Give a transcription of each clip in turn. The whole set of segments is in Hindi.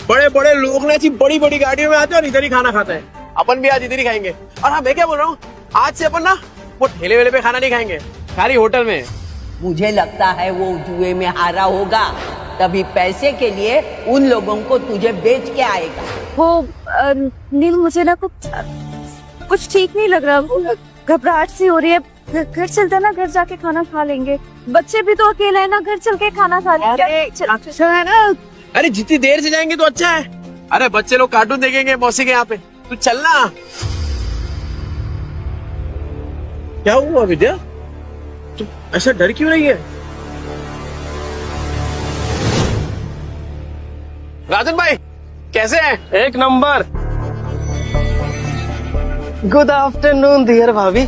बड़े बड़े लोग ने ऐसी बड़ी बड़ी गाड़ियों में आते हैं और इधर ही खाना खाते हैं। अपन भी आज इधर ही खाएंगे। और हाँ, मैं क्या बोल रहा हूँ, आज से अपन ना वो ठेले वेले पे खाना नहीं खाएंगे, खाली होटल में। मुझे लगता है वो जुए में हारा होगा, तभी पैसे के लिए उन लोगों को तुझे बेच के आएगा। वो नील, मुझे ना कुछ ठीक नहीं लग रहा, घबराहट सी हो रही है। घर चलते ना, घर जाके खाना खा लेंगे। बच्चे भी तो अकेले है ना, घर चल के खाना खा लेंगे। चल है ना। अरे जितनी देर से जाएंगे तो अच्छा है। अरे बच्चे लोग कार्टून देखेंगे मौसी के यहाँ पे, तू चलना। क्या हुआ विद्या, तू ऐसा डर क्यों रही है? राजन भाई कैसे हैं? एक नंबर। गुड आफ्टरनून डियर भाभी।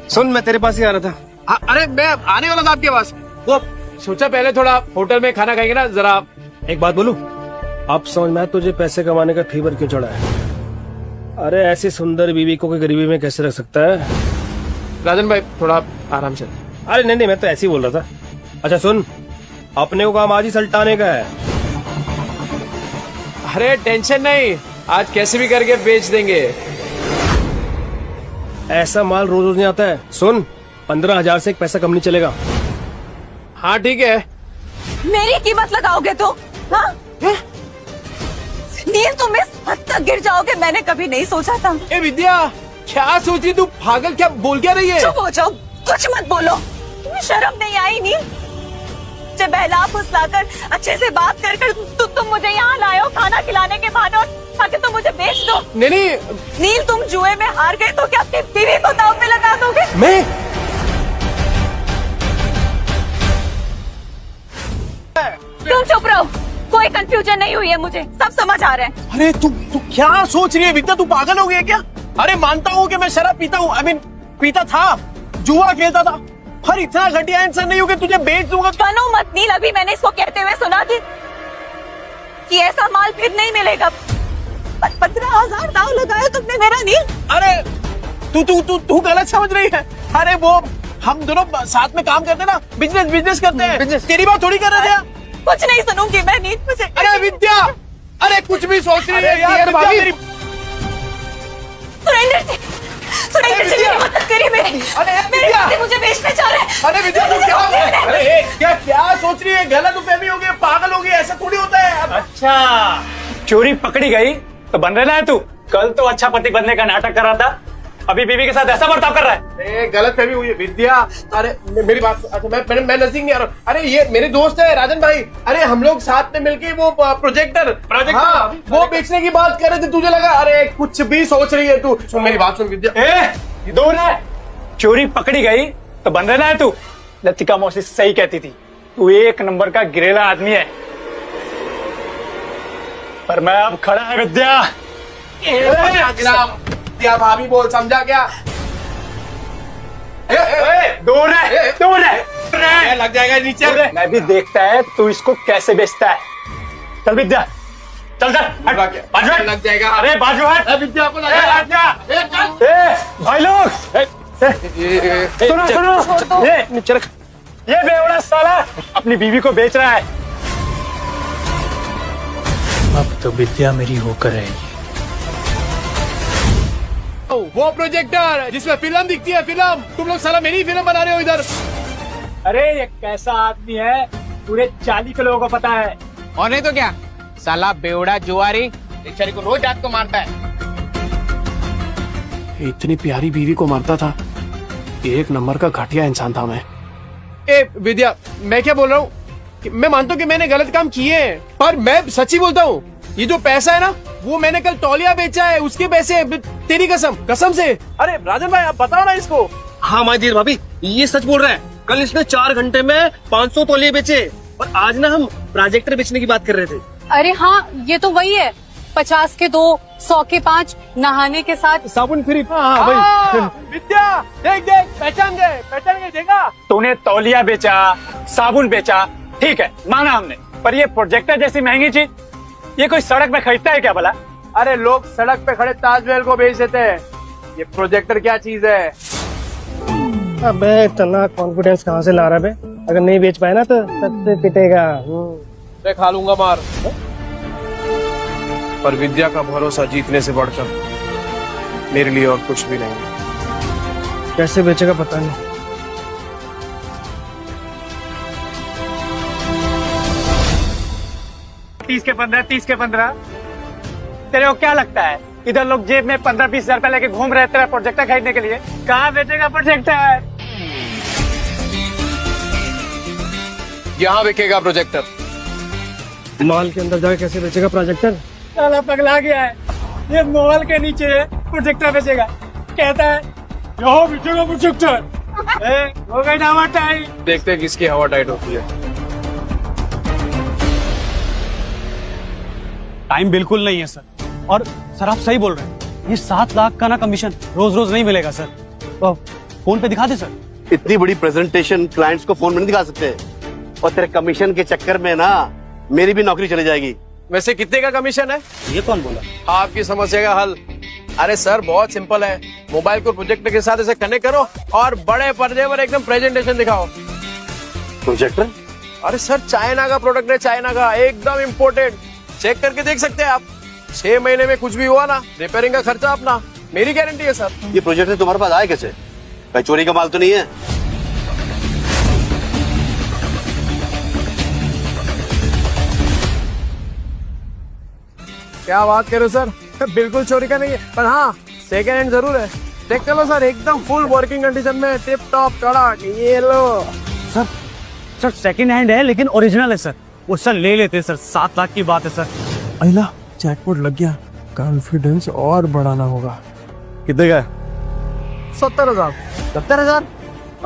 सुन, मैं तेरे पास ही आ रहा था। अरे मैं आने वाला था आपके पास। वो सोचा पहले थोड़ा होटल में खाना खाएंगे ना जरा। एक बात बोलूं, अब समझ में आया तुझे पैसे कमाने का फीवर क्यों चढ़ा है। अरे ऐसी सुंदर बीवी को कोई गरीबी में कैसे रख सकता है। राजन भाई थोड़ा आराम से। अरे नहीं, मैं तो ऐसे ही बोल रहा था। अच्छा सुन, अपने को काम आज ही सल्टाने का है। अरे टेंशन नहीं, आज कैसे भी करके बेच देंगे। ऐसा माल रोज रोज नहीं आता है। सुन, 15,000 से एक पैसा कम नहीं चलेगा। हाँ ठीक है। मेरी कीमत लगाओगे तो? हाँ? नील, तुम इस हद तक गिर जाओगे मैंने कभी नहीं सोचा था। ए विद्या, क्या सोच रही तू? पागल, क्या बोल क्या रही है? चुप हो जाओ, कुछ मत बोलो। तुम्हें शर्म नहीं आई नील? मुझे बहला फुसलाकर अच्छे से बात कर तुम मुझे यहाँ लाए हो खाना खिलाने के बहाने, और ताकि तुम मुझे बेच दो। नहीं नील, तुम जुए में हार गए तो क्या अपनी बीवी को दांव पे लगा दोगे? मैं तुम चुप रहो, कोई कंफ्यूजन नहीं हुई है, मुझे सब समझ आ रहा है। अरे तू क्या सोच रही है विद्या? तू पागल हो गई है क्या? अरे मानता हूँ कि मैं शराब पीता हूँ, आई मीन पीता था, जुआ खेलता था, पर इतना घटिया इंसान नहीं हूँ कि तुझे बेच दूंगा। बनो मत नील, अभी मैंने इसको कहते हुए सुना कि ऐसा माल फिर नहीं मिलेगा। 15,000 दाव लगाया तुमने मेरा नील। अरे तू गलत समझ रही है। अरे वो हम दोनों साथ में काम करते ना, बिजनेस करते हैं। तेरी बात थोड़ी कर रहे थे। कुछ नहीं सुनूंगी मैं नील, मुझे। अरे विद्या, अरे कुछ भी सोच रही है यार विद्या मेरी। सुरेंद्र जी मेरी मदद करिए, मेरे पति मुझे बेचने जा रहे हैं। अरे विद्या तू क्या सोच रही है? गलत फहमी हो गई, पागल हो गई, ऐसा थोड़ी होता है। अच्छा, चोरी पकड़ी गई तो बन रहना है तू। कल तो अच्छा पति बनने का नाटक कर रहा था, अभी बीवी के साथ ऐसा बर्ताव कर रहा है। गलत फहमी हुई है विद्या। अरे मेरी बात, अच्छा मैं नजदीक नहीं आ रहा। अरे ये मेरे दोस्त है राजन भाई। अरे हम लोग साथ में मिलके वो प्रोजेक्टर हाँ, वो बेचने की बात कर रहे थे। तुझे लगा अरे कुछ भी सोच रही है तू। सुन मेरी बात सुन विद्या। दूर है, चोरी पकड़ी गई तो बन रहना है तू। लतिका मौसी सही कहती थी, तू एक नंबर का गिरेला आदमी है। पर मैं अब खड़ा है विद्या। विद्या भाभी बोल, समझा क्या? दूर है, लग जाएगा नीचे। मैं भी देखता है तू इसको कैसे बेचता है। चल विद्या, चल लग जाएगा। अरे बाजू हट। विद्या को भाई लोग सुनो, ये नीचे रख। ये बेवड़ा साला अपनी बीवी को बेच रहा है। अब तो विद्या मेरी होकर रहेगी। वो प्रोजेक्टर जिसमें फिल्म दिखती है, फिल्म। तुम लोग साला मेरी फिल्म बना रहे हो इधर। अरे ये कैसा आदमी है, पूरे 40 के लोगों को पता है। और नहीं तो क्या, साला बेवड़ा जुआरी बेचारी को रोज रात को मारता है। इतनी प्यारी बीवी को मारता था, एक नंबर का घटिया इंसान था मैं। ए विद्या, मैं क्या बोल रहा हूँ, मैं मानता हूँ कि मैंने गलत काम किए हैं, पर मैं सच्ची बोलता हूँ, ये जो पैसा है ना, वो मैंने कल तौलिया बेचा है, उसके पैसे। तेरी कसम से। अरे राजन भाई आप बताओ ना इसको। हाँ माजीर भाभी, ये सच बोल रहा है। कल इसने 4 घंटे में 500 तौलिए बेचे, और आज ना हम प्रोजेक्टर बेचने की बात कर रहे थे। अरे हाँ, ये तो वही है। 50 के 2, 100 के 5, नहाने के साथ साबुन फ्री। विद्या देख पहचान गए देखा। तूने तौलिया बेचा, साबुन बेचा, ठीक है माना हमने, पर ये प्रोजेक्टर जैसी महंगी चीज ये कोई सड़क में खरीदता है क्या भला? अरे लोग सड़क पे खड़े ताजमहल को बेच देते हैं, ये प्रोजेक्टर क्या चीज है? अबे इतना कॉन्फिडेंस कहाँ से ला रहा है बे? अगर नहीं बेच पाए ना तो सबसे पिटेगा। मैं खा लूंगा मार, पर विद्या का भरोसा जीतने से बढ़कर मेरे लिए और कुछ भी नहीं। कैसे बेचेगा पता नहीं। 30 के 15, 30 के 15। तेरे को क्या लगता है इधर लोग जेब में 15-20 हजार रुपए लेके घूम रहे तेरा प्रोजेक्टर खरीदने के लिए? कहाँ बेचेगा प्रोजेक्टर? यहाँ बिकेगा प्रोजेक्टर। मॉल के अंदर जाके कैसे बेचेगा प्रोजेक्टर? साला पगला गया है, ये मॉल के नीचे प्रोजेक्टर बेचेगा, कहता है यहाँ बेचेगा प्रोजेक्टर। हो गई ना टाइम। देखते हैं किसकी हवा टाइट होती है। टाइम बिल्कुल नहीं है सर, और सर आप सही बोल रहे हैं, ये 7 लाख का ना कमीशन रोज रोज नहीं मिलेगा सर। तो फोन पे दिखा दे सर। इतनी बड़ी प्रेजेंटेशन क्लाइंट्स को फोन में नहीं दिखा सकते, और तेरे कमीशन के चक्कर में ना मेरी भी नौकरी चली जाएगी। वैसे कितने का कमीशन है? ये कौन बोला? आपकी समस्या का हल। अरे सर बहुत सिंपल है, मोबाइल को प्रोजेक्टर के साथ ऐसे कनेक्ट करो और बड़े पर्दे पर एकदम प्रेजेंटेशन दिखाओ। प्रोजेक्टर? अरे सर चाइना का प्रोडक्ट है, चाइना का, एकदम इम्पोर्टेड। चेक करके देख सकते हैं आप। 6 महीने में कुछ भी हुआ ना, रिपेयरिंग का खर्चा अपना, मेरी गारंटी है सर। ये प्रोजेक्टर तुम्हारे पास आया कैसे? कहीं चोरी का माल तो नहीं है? क्या बात करो सर, बिल्कुल चोरी का नहीं है, पर हाँ सेकेंड हैंड जरूर है। देख लो सर, एकदम फुल वर्किंग कंडीशन में, टिप टॉप कड़क। ये लो सर सेकंड हैंड है लेकिन ओरिजिनल है सर। वो सर ले लेते सर, 7 लाख की बात है सर। अहिला जैकपॉट लग गया, कॉन्फिडेंस और बढ़ाना होगा। कितने का? 70,000। 70,000?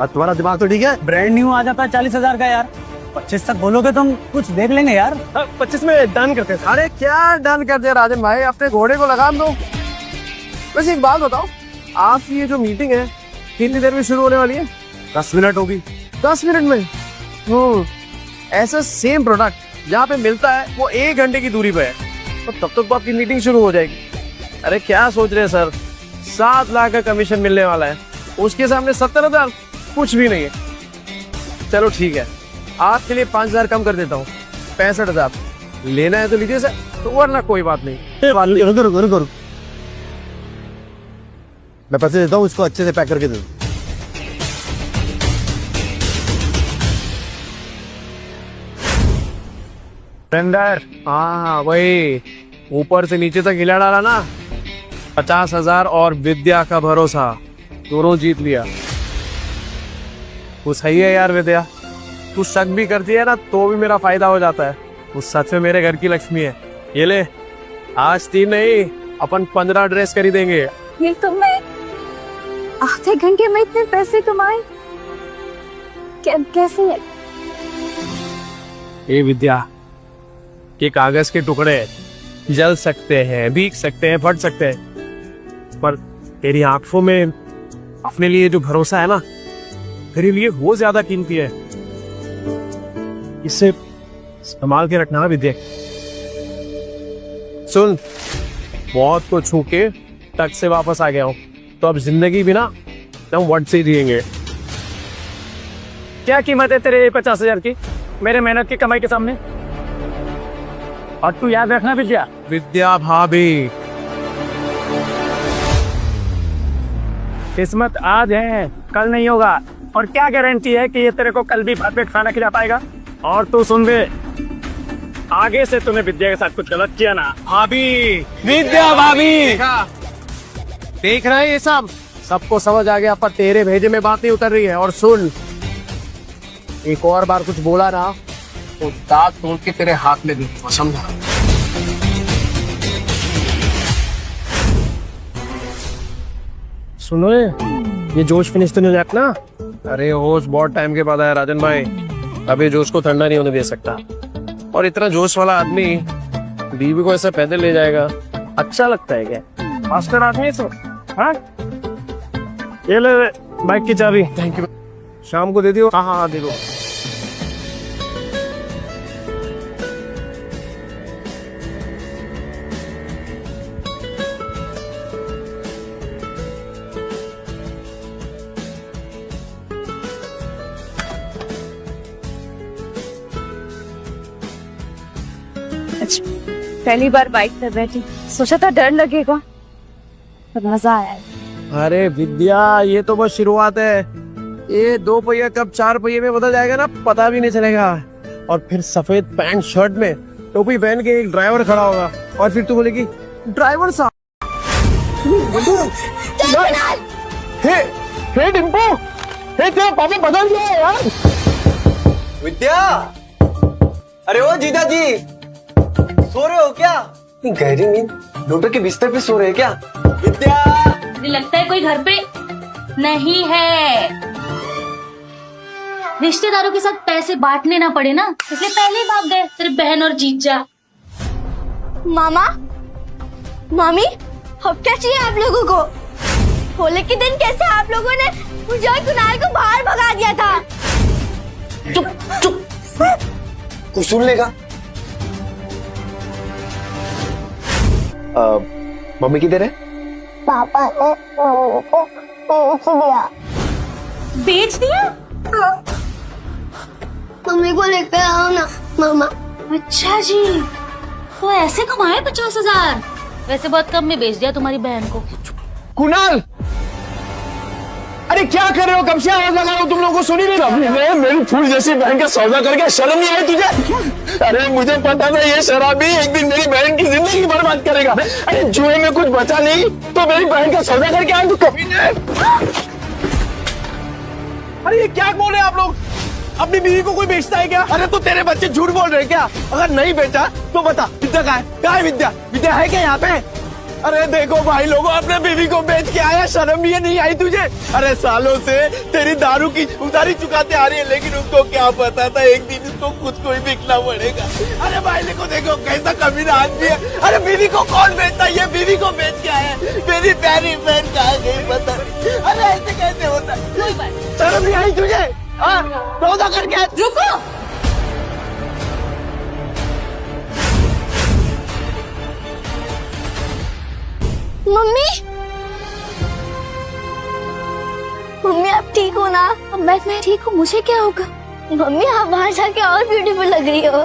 तुम्हारा दिमाग तो ठीक है? ब्रांड न्यू आ जाता है 40,000 का यार। 25 तक बोलोगे तो हम कुछ देख लेंगे यार। 25 में डन करते हैं। अरे क्या डन कर दिया राजन भाई, अपने घोड़े को लगाम दो। वैसे एक बात बताओ, आपकी ये जो मीटिंग है कितनी देर में शुरू होने वाली है? 10 मिनट होगी। 10 मिनट में? ऐसा सेम प्रोडक्ट जहाँ पे मिलता है वो 1 घंटे की दूरी पे है, तो तब तक तो आपकी मीटिंग शुरू हो जाएगी। अरे क्या सोच रहे हैं सर, 7 लाख का कमीशन मिलने वाला है, उसके सामने 70,000 कुछ भी नहीं है। चलो ठीक है, आपके लिए 5,000 कम कर देता हूँ, 65,000। लेना है तो लीजिए सर, तो वरना कोई बात नहीं। रुको, मैं पैसे देता हूँ, इसको अच्छे से पैक करके दे दो। टेंडर, हाँ वही, ऊपर से नीचे तक हिला डाला ना। 50,000 और विद्या का भरोसा, दोनों जीत लिया। वो सही है यार विद्या, तू शक भी करती है ना तो भी मेरा फायदा हो जाता है। वो सच में मेरे घर की लक्ष्मी है। ये ले, आज 3 नहीं अपन 15 ड्रेस खरीदेंगे। ये तो मैं आधे घंटे में इतने पैसे कमाए, कैसे? ये विद्या, ये कागज के टुकड़े जल सकते हैं, भीग सकते हैं, फट सकते हैं, पर तेरी आंखों में अपने लिए जो भरोसा है ना, तेरे लिए वो ज्यादा कीमती है। इसे संभाल के रखना विद्या। सुन, मौत को छू के टक से वापस आ गया हूं, तो अब जिंदगी भी ना हम वट से जिएंगे। क्या कीमत है तेरे 50,000 की मेरे मेहनत की कमाई के सामने? और तू याद रखना विद्या, विद्या भाभी, किस्मत आज है कल नहीं होगा, और क्या गारंटी है कि ये तेरे को कल भी भात पेट खाना खिला पाएगा? और तू सुन बे, आगे से तूने विद्या के साथ कुछ गलत किया ना, भाभी, विद्या भाभी, देखा, देख रहा है ये सबको समझ आ गया, पर तेरे भेजे में बात नहीं उतर रही है। और सुन, एक और बार कुछ बोला ना तो दांत तोड़ के तेरे हाथ में दूंगा, समझा? सुनो ये जोश फिनिश तो नहीं हो जाता ना? अरे होश बहुत टाइम के बाद आया राजन भाई, अभी जोश को ठंडा नहीं होने दे सकता। और इतना जोश वाला आदमी बीवी को ऐसा पैदल ले जाएगा, अच्छा लगता है क्या? मास्टर आदमी सो। हाँ, ये ले बाइक की चाबी। Thank you. शाम को दे दियो। हाँ हाँ दे दो। आज पहली बार बाइक पर बैठी, सोचा था डर लगेगा पर मजा आया। अरे विद्या, ये तो बस शुरुआत है। ये 2 पहिया कब 4 पहिए में बदल जाएगा ना, पता भी नहीं चलेगा। और फिर सफेद पैंट शर्ट में टोपी पहन के एक ड्राइवर खड़ा होगा और फिर तू बोलेगी ड्राइवर साहब। हे डिम्पो, हे तेरा पापा बदल गया है यार। विद्या, अरे ओ जीजा जी, सो रहे हो क्या? गहरी नींद, डॉक्टर के बिस्तर पे सो रहे हैं क्या? विद्या, मुझे लगता है कोई घर पे नहीं है। रिश्तेदारों के साथ पैसे बांटने ना पड़े ना, इसलिए पहले ही भाग गए तेरे बहन और जीजा। मामा, मामी, अब क्या चाहिए आप लोगों को? होली के दिन कैसे आप लोगों ने मुझे और कुणाल को बाहर भगा दिया था? चुप चुप, कुछ सुन लेगा। मम्मी किधर है? पापा ने मम्मी को बेच दिया। मम्मी को लेकर आओ ना मामा। अच्छा जी, तो ऐसे कमाए 50,000? वैसे बहुत कम में बेच दिया तुम्हारी बहन को। कुणाल, अरे क्या कर रहे हो? कब से आवाज लगा रहा हूं, तुम लोगों को सुनी नहीं रहा? मेरी फूल जैसी बहन का सौदा करके शर्म नहीं आई तुझे? अरे मुझे पता था ये शराबी एक दिन मेरी बहन की जिंदगी बर्बाद करेगा। अरे जुए में कुछ बचा नहीं तो मेरी बहन का सौदा करके आए तू कभी नहीं। अरे ये क्या बोल रहे हैं आप लोग? अपनी बीवी को कोई बेचता है क्या? अरे तो तेरे बच्चे झूठ बोल रहे हैं क्या? अगर नहीं बेचा तो बता विद्या कहाँ है? कहाँ है विद्या? विद्या है क्या यहाँ पे? अरे देखो भाई लोगों, अपने बीवी को बेच के आया, शर्म ये नहीं आई तुझे? अरे सालों से तेरी दारू की उधारी चुकाते आ रही है, लेकिन उसको क्या पता था एक दिन उसको खुद को ही बिकना पड़ेगा। अरे भाई देखो कैसा कमीना आदमी है। अरे बीवी को कौन बेचता है? ये बीवी को बेच के आया, मेरी प्यारी बहन कहाँ गई पता नहीं। अरे ऐसे कैसे होता है? शर्म नहीं आई तुझे? सौदा करके रुको, मम्मी, मम्मी आप ठीक हो ना? मैं ठीक हूँ, मुझे क्या होगा? मम्मी आप बाहर जाके और ब्यूटीफुल लग रही हो।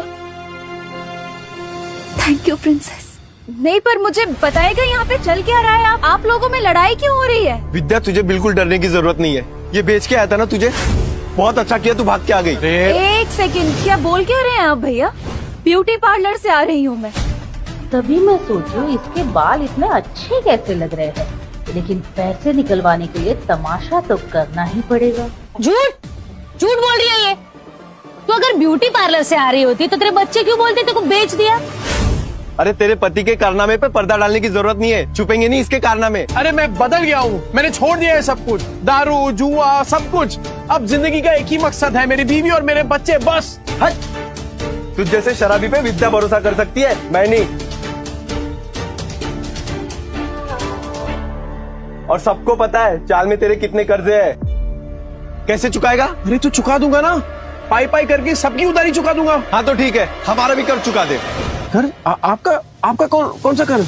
Thank you princess. नहीं पर मुझे बताएगा यहाँ पे चल क्या रहा है? आप लोगों में लड़ाई क्यों हो रही है? विद्या, तुझे बिल्कुल डरने की जरूरत नहीं है। ये बेच के आया था ना तुझे, बहुत अच्छा किया तू भाग के आ गई। एक सेकंड, क्या बोल क्या रहे हैं आप भैया? ब्यूटी पार्लर से आ रही हूँ मैं। तभी मैं सोचूं इसके बाल इतने अच्छे कैसे लग रहे हैं, लेकिन पैसे निकलवाने के लिए तमाशा तो करना ही पड़ेगा। झूठ झूठ बोल रही है ये। तो अगर ब्यूटी पार्लर से आ रही होती तो तेरे बच्चे क्यों बोलते तेरे को बेच दिया? अरे तेरे पति के कारनामे पे पर्दा डालने की जरूरत नहीं है, छुपेंगे नहीं इसके कारनामे। अरे मैं बदल गया हूँ, मैंने छोड़ दिया है सब कुछ, दारू जुआ सब कुछ। अब जिंदगी का एक ही मकसद है, मेरी बीवी और मेरे बच्चे, बस। हट, तुझ जैसे शराबी पे विद्या भरोसा कर सकती है, मैं नहीं। और सबको पता है चाल में तेरे कितने कर्जे हैं। कैसे चुकाएगा? अरे तो चुका दूंगा ना, पाई पाई करके सबकी उधारी चुका दूंगा। हाँ तो ठीक है, हमारा भी कर्ज चुका दे। कर आपका कौन सा कर्ज?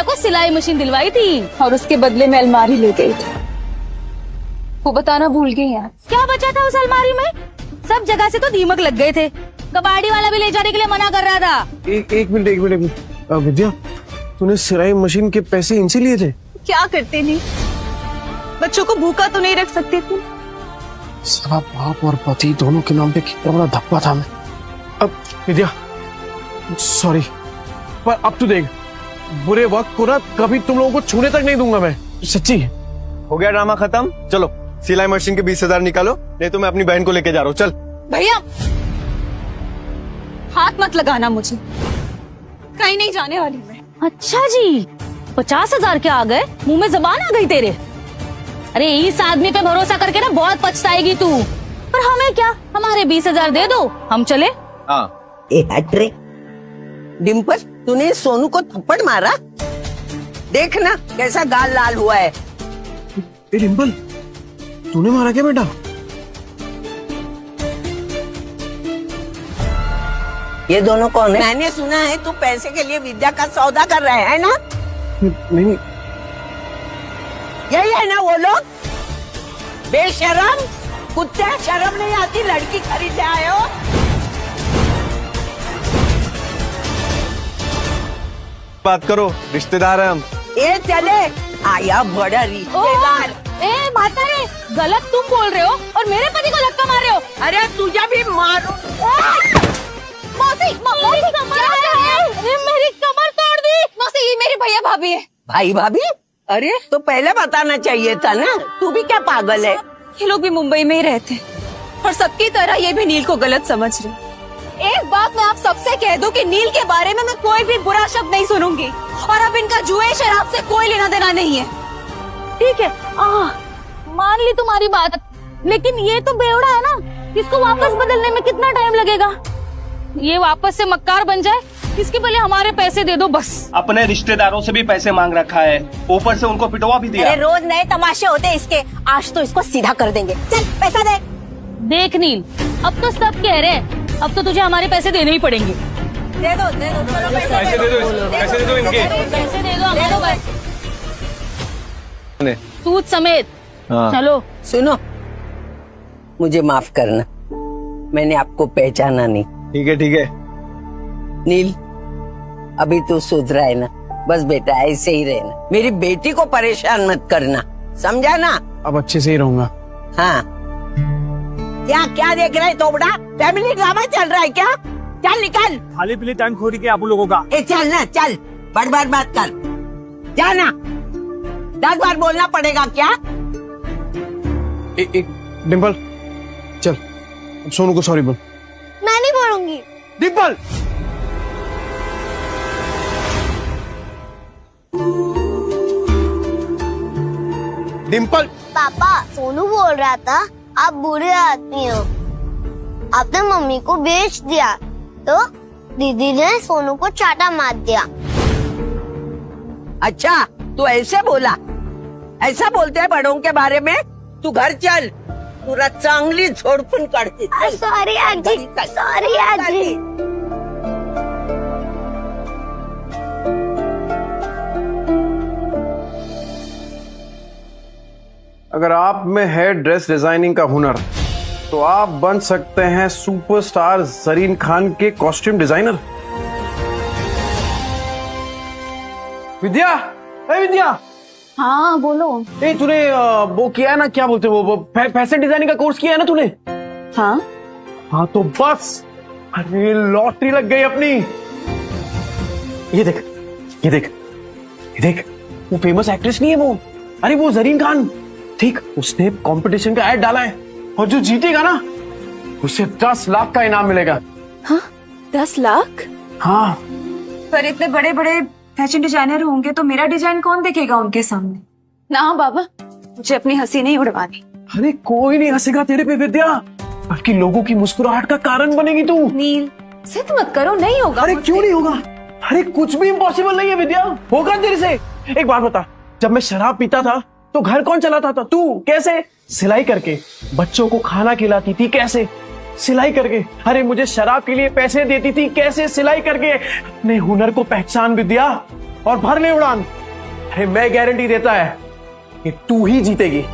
को सिलाई मशीन दिलवाई थी और उसके बदले में अलमारी ले गई थी। वो बताना भूल गई यार। क्या बचा था उस अलमारी में? सब जगह से तो दीमक लग गए थे, कबाड़ी वाला भी ले जाने के लिए मना कर रहा था। एक मिनट विद्या, तूने सिलाई मशीन के पैसे इनसे लिए थे? क्या करते नहीं, बच्चों को भूखा तो नहीं रख सकते थे। साला बाप और पति दोनों के नाम पे कितना बड़ा धब्बा था मैं। अब विद्या सॉरी, पर अब तू देख, बुरे वक्त को ना कभी तुम लोगों को छूने तक नहीं दूंगा मैं, सच्ची। हो गया ड्रामा खत्म, चलो सिलाई मशीन के 20,000 निकालो, नहीं तो मैं अपनी बहन को लेके जा रहा हूँ। चल भैया हाथ मत लगाना मुझे, कहीं नहीं जाने वाली मैं। अच्छा जी, 50,000 क्या आ गए? मुंह में जबान आ गई तेरे। अरे इस आदमी पे भरोसा करके ना बहुत पछताएगी तू। पर हमें क्या, हमारे 20,000 दे दो, हम चले। हाँ। ए हट रे डिम्पल, तूने सोनू को थप्पड़ मारा? देखना कैसा गाल लाल हुआ है। ए डिम्पल, तूने मारा क्या बेटा? ये दोनों कौन है? मैंने सुना है तू पैसे के लिए विद्या का सौदा कर रहा है ना? नहीं, यही है ना वो लोग? बेशरम कुत्ते, शर्म नहीं आती? लड़की खरीदने आए हो? बात करो, रिश्तेदार है हम। ये चले आया बड़ा रिश्तेदार। ए माता रे, गलत तुम बोल रहे हो और मेरे पति को धक्का मार रहे हो। अरे तुझे भी मारो। मौसी, मौसी कमर है। मेरी कमर तोड़ दी। मौसी, ये मेरे भैया भाभी है। भाई भाभी? अरे तो पहले बताना चाहिए था ना। तू भी क्या पागल है? ये लोग भी मुंबई में ही रहते हैं और सबकी तरह ये भी नील को गलत समझ रहे। एक बात मैं आप सबसे कह दूं कि नील के बारे में मैं कोई भी बुरा शब्द नहीं सुनूंगी और अब इनका जुए शराब से कोई लेना देना नहीं है। ठीक है, मान ली तुम्हारी बात, लेकिन ये तो बेवड़ा है ना, इसको वापस बदलने में कितना टाइम लगेगा? ये वापस से मक्कार बन जाए, इसके पहले हमारे पैसे दे दो बस। अपने रिश्तेदारों से भी पैसे मांग रखा है, ऊपर से उनको पिटवा भी दिया। अरे रोज नए तमाशे होते इसके, आज तो इसको सीधा कर देंगे। चल पैसा दे। देख नील, अब तो सब कह रहे हैं, अब तो तुझे हमारे पैसे देने ही पड़ेंगे। दे दो, चलो पैसे दे दो, पैसे दे दो इनके। पैसे दे दो हमारे सूद समेत। चलो सुनो, मुझे माफ करना, मैंने आपको पहचाना नहीं। ठीक है। नील, अभी तू सुधरा है ना? बस बेटा ऐसे ही रहना, मेरी बेटी को परेशान मत करना, समझा ना? अब अच्छे से ही रहूंगा। हाँ। क्या देख रहा है तोबड़ा? फैमिली ड्रामा चल रहा है क्या? चल निकल। खाली पीली टाइम खोरी के आप लोगों का। ए चल ना, चल, बार बात कर, जाना। 10 बार बोलना पड़ेगा क्या? एक डिम्पल, चल अब सोनू को सॉरी बोल। मैं नहीं बोलूंगी। डिम्पल, डिम्पल। पापा, सोनू बोल रहा था आप बुरे आदमी हो, आपने मम्मी को बेच दिया तो दीदी ने सोनू को चाटा मार दिया। अच्छा, तू ऐसे बोला? ऐसा बोलते हैं बड़ों के बारे में? तू घर चल, पूरा चांगली झोड़पुन काढते। सॉरी आजी, सॉरी आजी। अगर आप में है ड्रेस डिजाइनिंग का हुनर तो आप बन सकते हैं सुपरस्टार जरीन खान के कॉस्ट्यूम डिजाइनर। विद्या, विद्या। हाँ बोलो। तूने वो किया है ना, क्या बोलते वो फैशन डिजाइनिंग का कोर्स किया है ना तूने? हाँ तो बस, अरे लॉटरी लग गई अपनी। ये देख, वो फेमस एक्ट्रेस नहीं है वो, अरे वो जरीन खान, ठीक, उसने कंपटीशन का ऐड डाला है और जो जीतेगा ना उसे 10 लाख का इनाम मिलेगा। हाँ 10 लाख? हाँ। पर इतने बड़े बड़े फैशन डिजाइनर होंगे तो मेरा डिजाइन कौन देखेगा उनके सामने? ना बाबा, मुझे अपनी हंसी नहीं उड़वानी। अरे कोई नहीं हंसेगा तेरे पे विद्या, बल्कि लोगों की मुस्कुराहट का कारण बनेगी तू। नील, जिद मत करो, नहीं होगा। अरे क्यों नहीं होगा? अरे कुछ भी इम्पॉसिबल नहीं है विद्या, होगा तेरे से। एक बात बता, जब मैं शराब पीता था तो घर कौन चलाता था? तू। कैसे? सिलाई करके। बच्चों को खाना खिलाती थी, कैसे? सिलाई करके। अरे मुझे शराब के लिए पैसे देती थी, कैसे? सिलाई करके। अपने हुनर को पहचान विद्या और भर ले उड़ान। अरे मैं गारंटी देता है कि तू ही जीतेगी।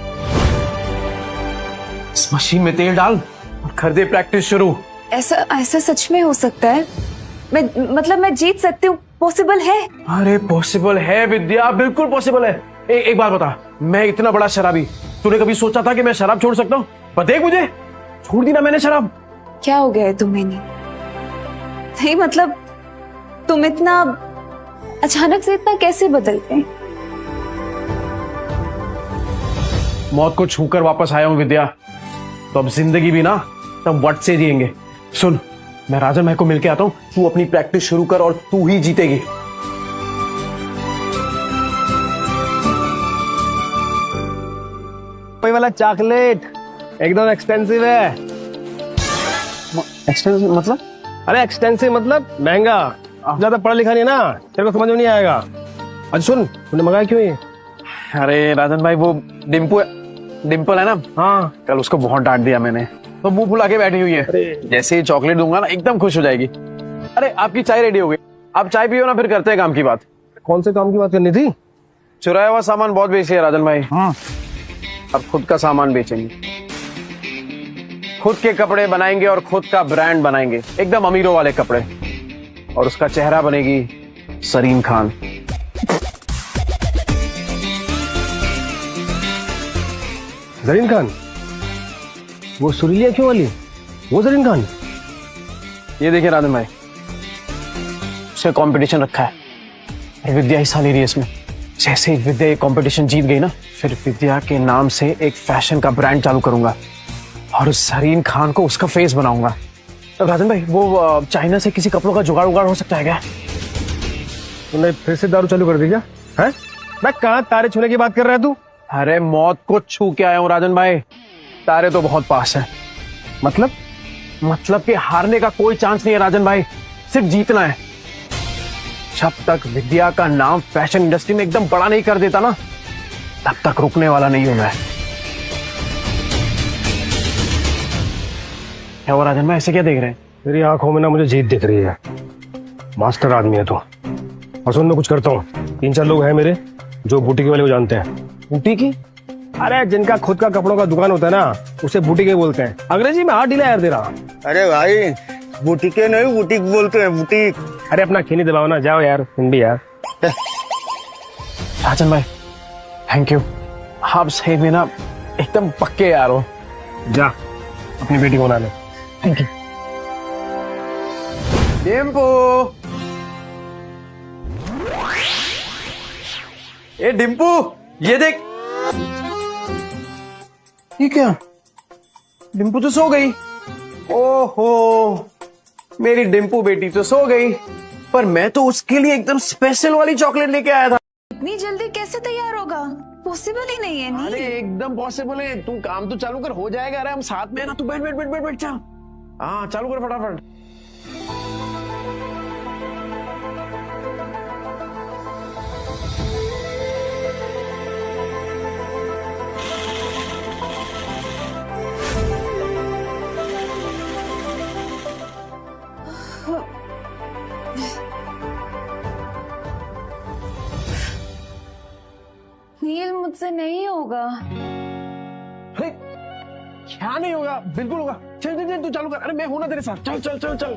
इस मशीन में तेल डाल और कर दे प्रैक्टिस शुरू। ऐसा सच में हो सकता है? मैं जीत सकती हूँ? पॉसिबल है? अरे पॉसिबल है विद्या, बिल्कुल पॉसिबल है। एक बात बता, मैं इतना बड़ा शराबी, तूने कभी सोचा था कि मैं शराब छोड़ सकता हूँ? पर देख मुझे, छोड़ दी ना मैंने शराब। क्या हो गया है तुम्हें? नहीं मतलब तुम इतना अचानक से इतना कैसे बदल गए? मौत को छूकर वापस आया हूँ विद्या, तो अब जिंदगी भी ना तब वट से जिएंगे। सुन, मैं राजन भाई को मिलके आता हूँ, तू अपनी प्रैक्टिस शुरू कर और तू ही जीतेगी। वाला चॉकलेट एकदम एक्सपेंसिव है। एक्सपेंसिव मतलब? अरे एक्सपेंसिव मतलब महंगा। ज्यादा पढ़ा लिखा नहीं ना, तेरे को समझ में नहीं आएगा। अच्छा सुन, तूने मंगाया क्यों ये? अरे राजन भाई, वो डिम्पल है ना, हाँ, कल उसको बहुत डांट दिया मैंने, तो मुंह फुला के बैठी हुई है। जैसे ही चॉकलेट दूंगा ना एकदम खुश हो जाएगी। अरे आपकी चाय रेडी हो गई, आप चाय पियो ना, फिर करते हैं काम की बात। कौन से काम की बात करनी थी? चुराया हुआ सामान बहुत बेची है राजन भाई। अब खुद का सामान बेचेंगे, खुद के कपड़े बनाएंगे और खुद का ब्रांड बनाएंगे, एकदम अमीरों वाले कपड़े। और उसका चेहरा बनेगी सरीन खान। जरीन खान? वो सुरीली आंखों वाली, वो जरीन खान? ये देखिए राधन भाई, उससे कंपटीशन रखा है और विद्या हिस्सा ले रही है इसमें। जैसे ही विद्या ये कंपटीशन जीत गई ना, फिर विद्या के नाम से एक फैशन का ब्रांड चालू करूंगा और उस सरीन खान को उसका फेस बनाऊंगा। तो राजन भाई, वो चाइना से किसी कपड़ों का जुगाड़ उगाड़ हो सकता है क्या? तूने फिर से दारू चालू कर दी क्या? है मैं कहाँ तारे छूने की बात कर रहा है तू? अरे मौत को छू के आया हूँ राजन भाई, तारे तो बहुत पास है। मतलब कि हारने का कोई चांस नहीं है राजन भाई, सिर्फ जीतना है। जब तक विद्या का नाम फैशन इंडस्ट्री में एकदम बड़ा नहीं कर देता ना, तब तक रुकने वाला नहीं हूं मैं। क्या वो राजन भाई, ऐसे क्या देख रहे हैं? मेरी आंखों में ना मुझे जीत दिख रही है। मास्टर आदमी है तो। और सुन, मैं कुछ करता हूँ, 3-4 लोग हैं मेरे जो बुटीक वाले को जानते हैं। बुटीक? अरे जिनका खुद का कपड़ों का दुकान होता है ना, उसे बुटीक बोलते हैं। अंग्रेजी में हाथ ढीला यार तेरा। अरे भाई, बुटीके नहीं बुटीक बोलते हैं, बुटीक। अरे अपना खीनी दबाओ ना, जाओ यार हिंदी यार। राजन भाई थैंक यू, आप सही में ना एकदम पक्के यार हो। जा अपनी बेटी को बना ले। Thank you. डिम्पू, ए डिम्पू, ये देख। ये क्या? डिम्पू तो सो गई। ओहो, मेरी डिम्पू बेटी तो सो गई, पर मैं तो उसके लिए एकदम स्पेशल वाली चॉकलेट लेके आया था। इतनी जल्दी कैसे तैयार होगा? पॉसिबल ही नहीं है। नहीं। अरे एकदम पॉसिबल है, तू काम तो चालू कर, हो जाएगा। अरे हम साथ में है ना, तू बैठ बैठ बैठ बैठ बैठ, चल। हाँ चालू कर फटाफट। नील, मुझसे नहीं होगा। अरे क्या नहीं होगा? बिल्कुल होगा। चल चल चल, तू चालू कर। अरे मैं हूं ना तेरे साथ, चल चल चल चल।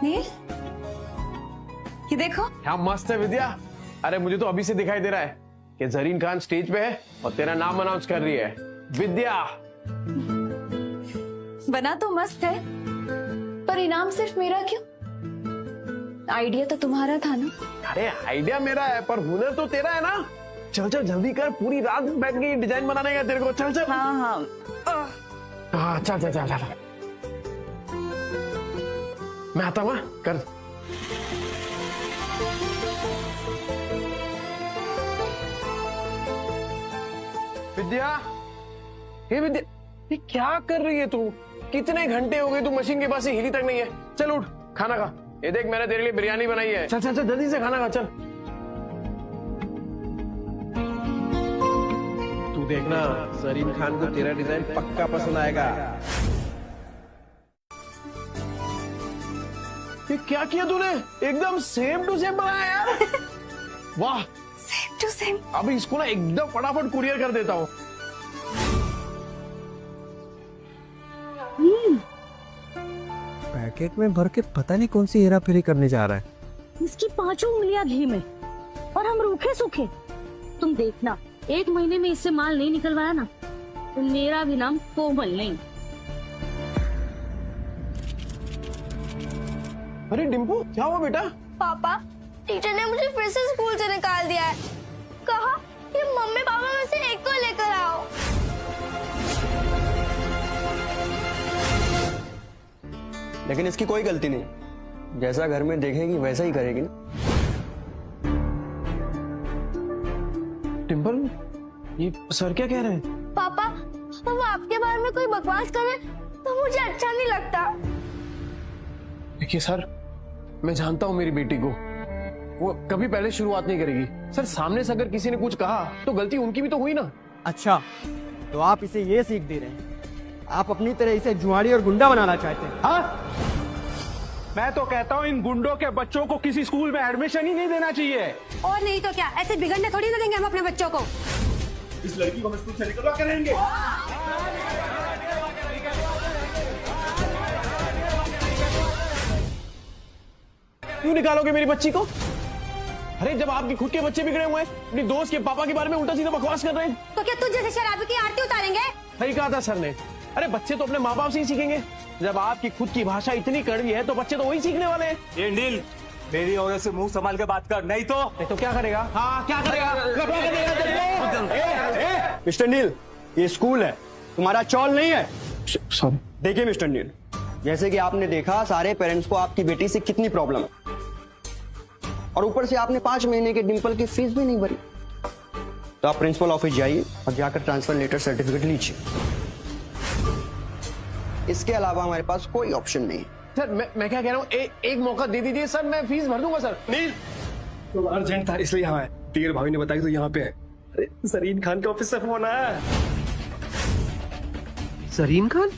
नील, ये देखो। क्या मस्त है विद्या। अरे मुझे तो अभी से दिखाई दे रहा है कि जरीन खान स्टेज पे है और तेरा नाम अनाउंस कर रही है, विद्या। बना तो मस्त है, पर इनाम सिर्फ मेरा क्यों? आइडिया तो तुम्हारा था ना। अरे आइडिया मेरा है, पर हुनर तो तेरा है ना। चल चल जल्दी कर, पूरी रात बैठ गई डिजाइन बनाने का तेरे को। चल चल। हाँ हाँ हाँ चल चल चल चल। मैं आता हूँ, कर। विद्या, हे विद्या, ये क्या कर रही है तू? कितने घंटे हो गए तू मशीन के पास से हिली तक नहीं है। चल उठ, खाना खा। ये देख मैंने तेरे लिए बिरयानी बनाई है। चल चल चल जल्दी से खाना खा, चल। तू देखना, सरीन खान को तेरा डिजाइन पक्का पसंद आएगा। ये क्या किया तूने? एकदम सेम टू सेम बनाया यार। वाह, सेम टू सेम। अभी इसको ना एकदम फटाफट कुरियर कर देता हूँ। पैकेट में भर के पता नहीं कौन सी हेरा फेरी करने जा रहा है। इसकी 5 उंगलियां घी में और हम रूखे सूखे। तुम देखना, 1 महीने में इससे माल नहीं निकलवाया ना, तो मेरा भी नाम कोमल नहीं। अरे डिम्पू, क्या हुआ बेटा? पापा, टीचर ने मुझे फिर से स्कूल से निकाल दिया है। कहा कि मम्मी पापा में से एक को लेकर आओ। लेकिन इसकी कोई गलती नहीं, जैसा घर में देखेगी वैसा ही करेगी ना। डिम्पल, ये सर क्या कह रहे हैं? पापा, वो आपके बारे में कोई बकवास करे तो मुझे अच्छा नहीं लगता। देखिए सर, मैं जानता हूँ मेरी बेटी को, वो कभी पहले शुरुआत नहीं करेगी। सर सामने से अगर किसी ने कुछ कहा तो गलती उनकी भी तो हुई ना। अच्छा, तो आप इसे ये सीख दे रहे हैं, आप अपनी तरह इसे जुआरी और गुंडा बनाना चाहते हैं? हाँ, मैं तो कहता हूँ इन गुंडों के बच्चों को किसी स्कूल में एडमिशन ही नहीं देना चाहिए। और नहीं तो क्या, ऐसे बिगड़ने थोड़ी ना देंगे हम अपने बच्चों को। इस लड़की को हम स्कूल से निकलवा के रहेंगे। क्यों निकालोगे मेरी बच्ची को? अरे जब आपके खुद के बच्चे बिगड़े हुए हैं, अपनी दोस्त के पापा के बारे में उल्टा सीधा बकवास कर रहे हैं। तो क्या तुझ जैसे शराबी की आरती उतारेंगे? सही कहा था सर ने। अरे बच्चे तो अपने माँ बाप से ही सीखेंगे। जब आपकी खुद की भाषा इतनी कड़वी है तो बच्चे तो वही सीखने वाले हैं। ये नील, मेरी औरत से मुंह संभाल के बात कर, नहीं तो क्या करेगा? हाँ क्या करेगा? मिस्टर नील, ये स्कूल है, तुम्हारा चौल नहीं है। सॉरी। देखिए मिस्टर नील, जैसे कि आपने देखा सारे पेरेंट्स को आपकी बेटी से कितनी प्रॉब्लम है, और ऊपर से आपने 5 महीने के डिंपल की फीस भी नहीं भरी। तो आप प्रिंसिपल ऑफिस जाइए और जाकर ट्रांसफर लेटर सर्टिफिकेट लीजिए। इसके अलावा हमारे पास कोई ऑप्शन नहीं है। सर मैं क्या कह रहा हूँ, एक मौका दे दीजिए सर, मैं फीस भर दूंगा सर। नील, तो अर्जेंट था इसलिए यहाँ है। टीयर भाभी ने बताया तो यहाँ पे है। अरे जरीन खान के ऑफिस से फोन आया। जरीन खान?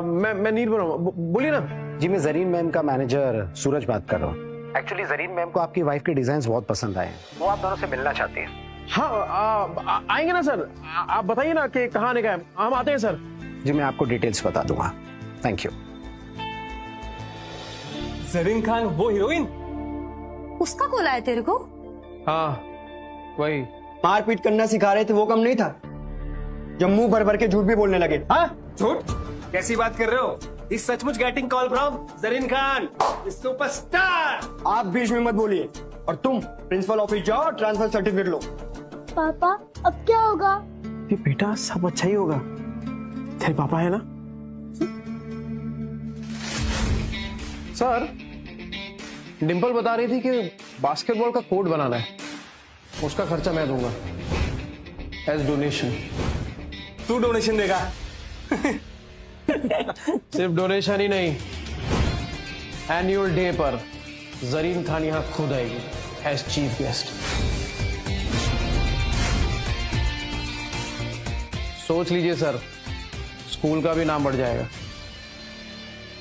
मैं नील बोल रहा हूँ, बोलिए ना। जी मैं जरीन मैम का मैनेजर सूरज बात कर रहा हूँ। एक्चुअली जरीन मैम को आपकी वाइफ के डिजाइन बहुत पसंद आए हैं, वो आप दोनों से मिलना चाहती हैं। हाँ आएंगे ना सर, आप बताइए ना कि कहाँ आने का है, हम आते हैं सर। जी मैं आपको डिटेल्स बता दूंगा। Thank you. जरीन खान वो हीरोइन? उसका कॉल आया तेरे को? हाँ वही। मारपीट करना सिखा रहे थे वो कम नहीं था, जब मुंह भर भर के झूठ भी बोलने लगे। हाँ झूठ? कैसी बात कर रहे हो? इस सचमुच getting call from Zareen Khan, superstar. आप बीच में मत बोलिए, और तुम प्रिंसिपल ऑफिस जाओ और ट्रांसफर सर्टिफिकेट लो। पापा अब क्या होगा? ये बेटा सब अच्छा ही होगा, तेरे पापा है ना। सर डिंपल बता रही थी कि बास्केटबॉल का कोर्ट बनाना है, उसका खर्चा मैं दूंगा एज डोनेशन। तू डोनेशन देगा? सिर्फ डोनेशन ही नहीं, एनुअल डे पर जरीन खान यहां खुद आएगी एज चीफ गेस्ट। सोच लीजिए सर, स्कूल का भी नाम बढ़ जाएगा।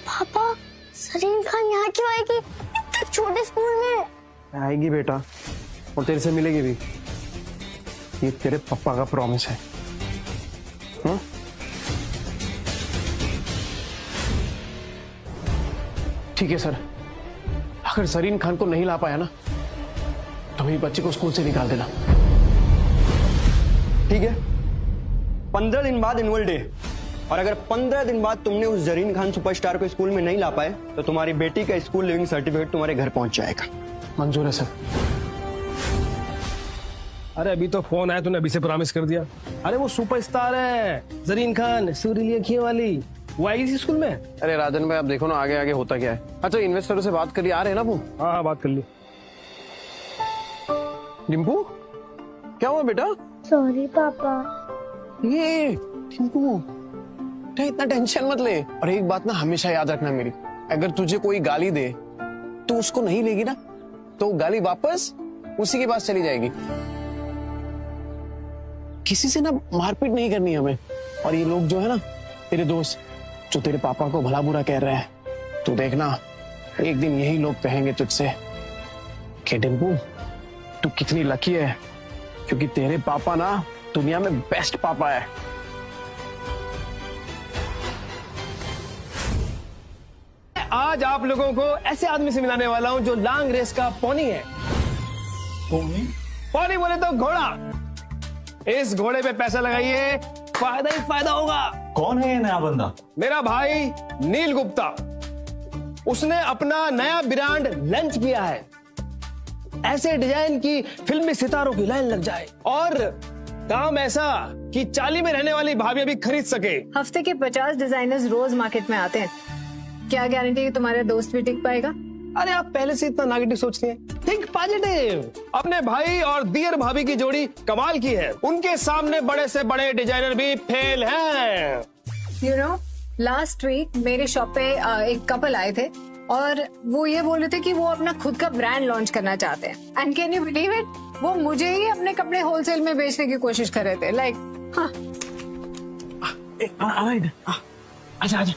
पापा जरीन खान यहाँ क्यों आएगी इतने छोटे स्कूल में? आएगी बेटा, और तेरे से मिलेगी भी। ये तेरे पापा का प्रॉमिस है। ठीक है सर, अगर जरीन खान को नहीं ला पाया ना तो मेरी बच्चे को स्कूल से निकाल देना। ठीक है, 15 दिन बाद एनुअल डे, और अगर 15 दिन बाद तुमने उस जरीन खान सुपरस्टार को स्कूल में नहीं ला पाए तो तुम्हारी बेटी का स्कूल लिविंग सर्टिफिकेट तुम्हारे घर पहुंच जाएगा। मंजूर है सर। अरे अभी तो फोन आया, तूने अभी से प्रॉमिस कर दिया। अरे वो सुपरस्टार है जरीन खान, सूर्य अखियों वाली, वो आएगी इसी स्कूल में। अरे राजन भाई आप देखो ना आगे आगे होता क्या है। अच्छा इन्वेस्टरों से बात करिए, आ रहे हैं ना वो? हाँ बात कर ली। डिम्पू क्या हुआ बेटा? सॉरी पापा। ये डिम्पू इतना टेंशन मत ले। और एक बात ना हमेशा याद रखना मेरी, अगर तुझे कोई गाली दे तो उसको नहीं लेगी ना तो गाली वापस उसी के पास चली जाएगी। किसी से ना मारपीट नहीं करनी हमें। और ये लोग जो है ना तेरे दोस्त जो तेरे पापा को भला बुरा कह रहे हैं, तू देखना एक दिन यही लोग कहेंगे तुझसे कि डिम्पू तू कितनी लकी है, क्योंकि तेरे पापा ना दुनिया में बेस्ट पापा है। आज आप लोगों को ऐसे आदमी से मिलाने वाला हूं जो लॉन्ग रेस का पोनी है। पोनी बोले तो घोड़ा। इस घोड़े पे पैसा लगाइए, फायदा ही फायदा होगा। कौन है ये नया बंदा? मेरा भाई नील गुप्ता, उसने अपना नया ब्रांड लॉन्च किया है। ऐसे डिजाइन की फिल्मी सितारों की लाइन लग जाए, और काम ऐसा कि चाली में रहने वाली भाभी भी खरीद सके। हफ्ते के 50 डिजाइनर्स रोज मार्केट में आते हैं, क्या गारंटी कि तुम्हारा दोस्त भी टिक पाएगा? अरे आप पहले से इतना नेगेटिव सोचते हैं, थिंक पॉजिटिव। अपने भाई और दियर भाभी की जोड़ी कमाल की है, उनके सामने बड़े से बड़े डिजाइनर भी फेल हैं। यू नो लास्ट वीक मेरे शॉप पे एक कपल आए थे और वो ये बोल रहे थे कि वो अपना खुद का ब्रांड लॉन्च करना चाहते हैं। And can you believe it, वो मुझे ही अपने कपड़े होलसेल में बेचने की कोशिश कर रहे थे। लाइक आजा आजा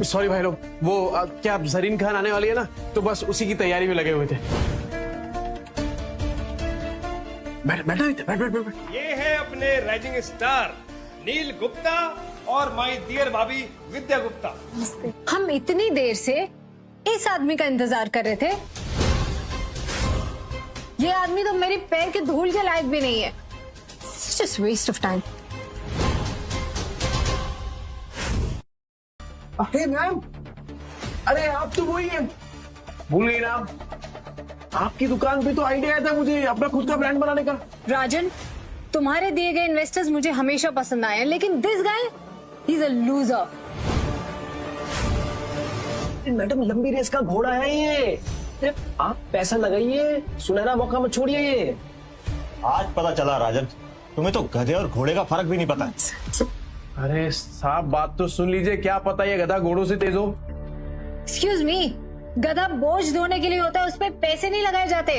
सॉरी भाई लोग, वो क्या जरीन खान आने वाली है ना, तो बस उसी की तैयारी में लगे हुए थे। बैठ। ये है अपने राइजिंग स्टार नील गुप्ता और माय डियर भाभी विद्या गुप्ता। हम इतनी देर से इस आदमी का इंतजार कर रहे थे। ये आदमी तो मेरी पैर के धूल के लायक भी नहीं है। Just waste of time. अरे मैम, अरे आप तो वही हैं, भूल गई ना आप? आपकी दुकान पे तो आइडिया आया था मुझे अपना खुद का ब्रांड बनाने का। राजन, तुम्हारे दिए गए इन्वेस्टर्स मुझे हमेशा पसंद आए हैं, लेकिन this guy he is a loser. Madam लंबी रेस का घोड़ा है ये, आप पैसा लगाइए, सुनहरा मौका मत छोड़िए ये। आज पता चला राजन, तुम्हें तो गधे और घोड़े का फर्क भी नहीं पता। अरे साहब बात तो सुन लीजिए, क्या पता ये गधा घोड़ों से तेज हो। एक्सक्यूज मी, गधा बोझ ढोने के लिए होता है, उस पे पैसे नहीं लगाए जाते।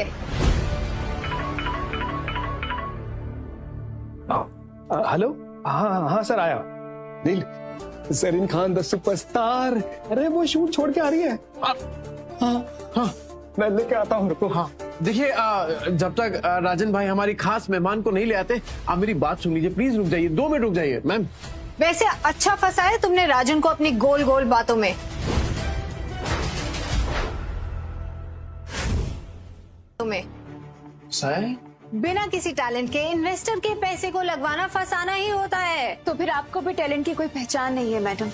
हेलो, हाँ सर आया। नील, जरीन खान द सुपरस्टार, अरे वो शूट छोड़ के आ रही है। हाँ मैं लेके आता हूँ, रुको। हाँ देखिए, जब तक राजन भाई हमारी खास मेहमान को नहीं ले आते, आप मेरी बात सुन लीजिए, प्लीज रुक जाइए, 2 मिनट रुक जाइए मैम। वैसे अच्छा फंसा है तुमने राजन को अपनी गोल गोल बातों में। बिना किसी टैलेंट के इन्वेस्टर के पैसे को लगवाना फंसाना ही होता है। तो फिर आपको भी टैलेंट की कोई पहचान नहीं है मैडम।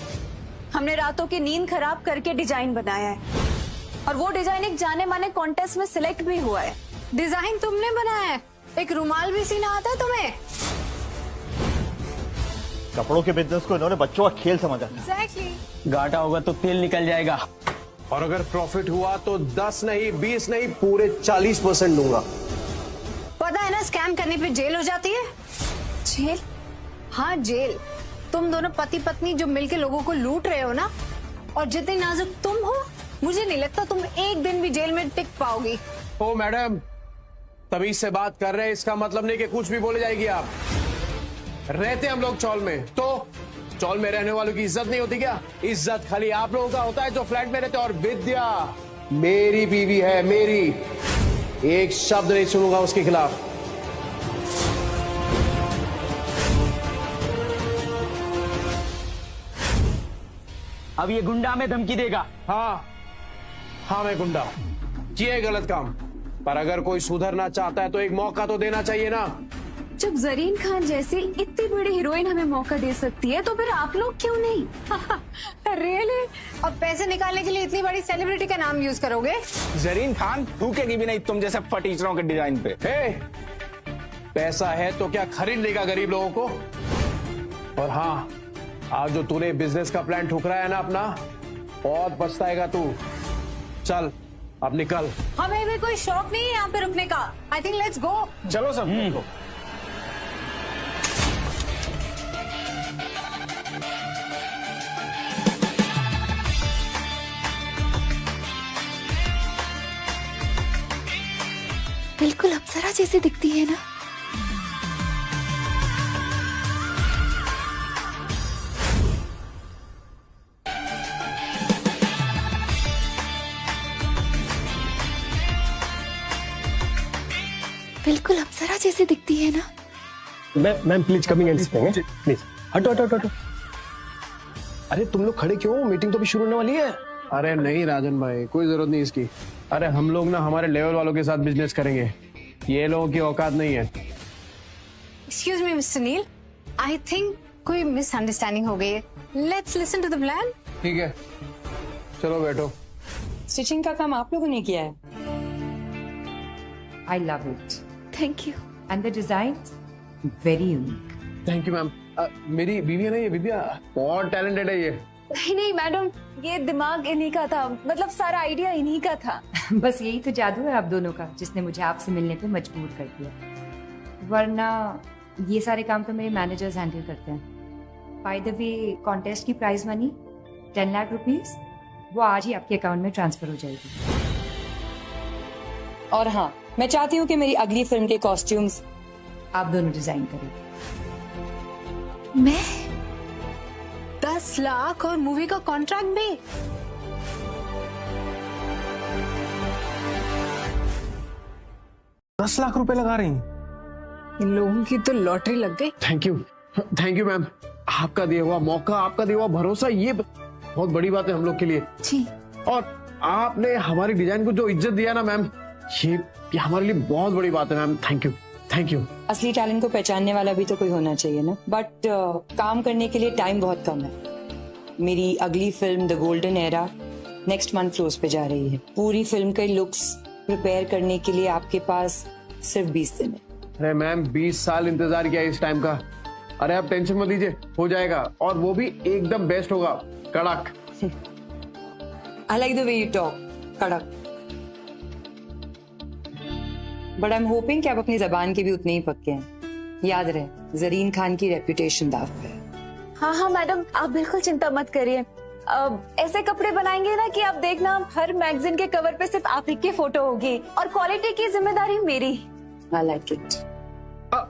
हमने रातों की नींद खराब करके डिजाइन बनाया है, और वो डिजाइन एक जाने माने कॉन्टेस्ट में सिलेक्ट भी हुआ है। डिजाइन तुमने बनाया है? एक रुमाल भी सीना आता है तुम्हें? कपड़ों के बिजनेस को इन्होंने बच्चों का खेल समझा। Exactly. घाटा होगा तो तेल निकल जाएगा, और अगर प्रॉफिट हुआ तो 10 नहीं 20 नहीं पूरे 40% लूंगा। पता है ना, स्कैम करने पे जेल हो जाती है। जेल? हाँ जेल। तुम दोनों पति पत्नी जो मिलके लोगों को लूट रहे हो ना, और जितनी नाजुक तुम हो, मुझे नहीं लगता तुम एक दिन भी जेल में टिक पाओगी। ओ मैडम, तमीज से बात कर रहे हैं, इसका मतलब नहीं कि कुछ भी बोले जाएगी आप। रहते हम लोग चौल में, तो चौल में रहने वालों की इज्जत नहीं होती क्या? इज्जत खाली आप लोगों का होता है जो फ्लैट में रहते हैं। और विद्या मेरी बीवी है, मेरी, एक शब्द नहीं सुनूंगा उसके खिलाफ। अब ये गुंडा में धमकी देगा। हाँ मैं गुंडा, किए गलत काम, पर अगर कोई सुधरना चाहता है तो एक मौका तो देना चाहिए ना। जब जरीन खान जैसी इतनी बड़ी हीरोइन हमें मौका दे सकती है, तो फिर आप लोग क्यों नहीं? रियली? अब पैसे निकालने के लिए इतनी बड़ी सेलिब्रिटी का नाम यूज करोगे? जरीन खान थूकेगी भी नहीं तुम जैसे फटीचरों के डिजाइन पे। पैसा है तो क्या खरीद लेगा गरीब लोगों को? और हाँ, आज जो तूने बिजनेस का प्लान ठुकराया है ना अपना, बहुत पछताएगा तू। चल अब निकल। हमें भी कोई शौक नहीं है यहाँ पे रुकने का। I think let's go. चलो सब। बिल्कुल अप्सरा जैसी दिखती है ना। बिल्कुल अप्सरा जैसी दिखती है ना। Ma'am please coming and speaking, please. हटो हटो हटो। अरे तुम लोग खड़े क्यों? मीटिंग तो अभी शुरू होने वाली है। अरे नहीं राजन भाई, कोई जरूरत नहीं इसकी। अरे हम लोग ना हमारे लेवल वालों के साथ बिजनेस करेंगे, ये लोगों की औकात नहीं है। Excuse me mister Neel, I think कोई मिसअंडरस्टैंडिंग हो गई है। Let's listen to the plan. ठीक है, चलो बैठो। स्टिचिंग का काम आप लोगों ने किया है। I love it. Thank you. And the design very unique. Thank you ma'am. मेरी बीवी है ना ये विद्या, बहुत टैलेंटेड है ये। नहीं मैडम, ये दिमाग इन्हीं का था, मतलब सारा आइडिया इन्हीं का था। बस यही तो जादू है आप दोनों का, जिसने मुझे आपसे मिलने पे मजबूर कर दिया, वरना ये सारे काम तो मेरे मैनेजर्स हैंडल करते हैं। बाय द वे, कॉन्टेस्ट की प्राइज मनी 10 लाख रुपीस, वो आज ही आपके अकाउंट में ट्रांसफर हो जाएगी। और हाँ, मैं चाहती हूँ कि मेरी अगली फिल्म के कॉस्ट्यूम्स आप दोनों डिजाइन करें। मैं? 10 लाख और मूवी का कॉन्ट्रैक्ट भी। ₹10 लाख लगा रही हैं। इन लोगों की तो लॉटरी लग गई। Thank you ma'am. आपका दिया हुआ मौका, आपका दिया हुआ भरोसा, ये बहुत बड़ी बात है हम लोग के लिए। जी। और आपने हमारी डिजाइन को जो इज्जत दिया ना मैम, ये हमारे लिए बहुत बड़ी बात है मैम। Thank you. असली टैलेंट को पहचानने वाला भी तो कोई होना चाहिए ना। बट काम करने के लिए टाइम बहुत कम है। मेरी अगली film the golden era next month floors पे जा रही है। पूरी फिल्म के लुक्स प्रिपेयर करने के लिए आपके पास सिर्फ 20 दिन है। अरे मैम 20 साल इंतजार किया इस टाइम का। अरे आप टेंशन मत लीजिए, हो जाएगा, और वो भी एकदम बेस्ट होगा, कड़क। I like the way you talk, कड़क। बट आई एम होपिंग कि आप अपनी जबान के भी उतने ही पक्के हैं। याद रहे, जरीन खान की रेपुटेशन दाव पे है। हाँ मैडम, आप बिल्कुल चिंता मत करिए। ऐसे कपड़े बनाएंगे ना कि आप देखना, हर मैगजीन के कवर पे सिर्फ आप ही की फोटो होगी, और क्वालिटी की जिम्मेदारी मेरी। I like it.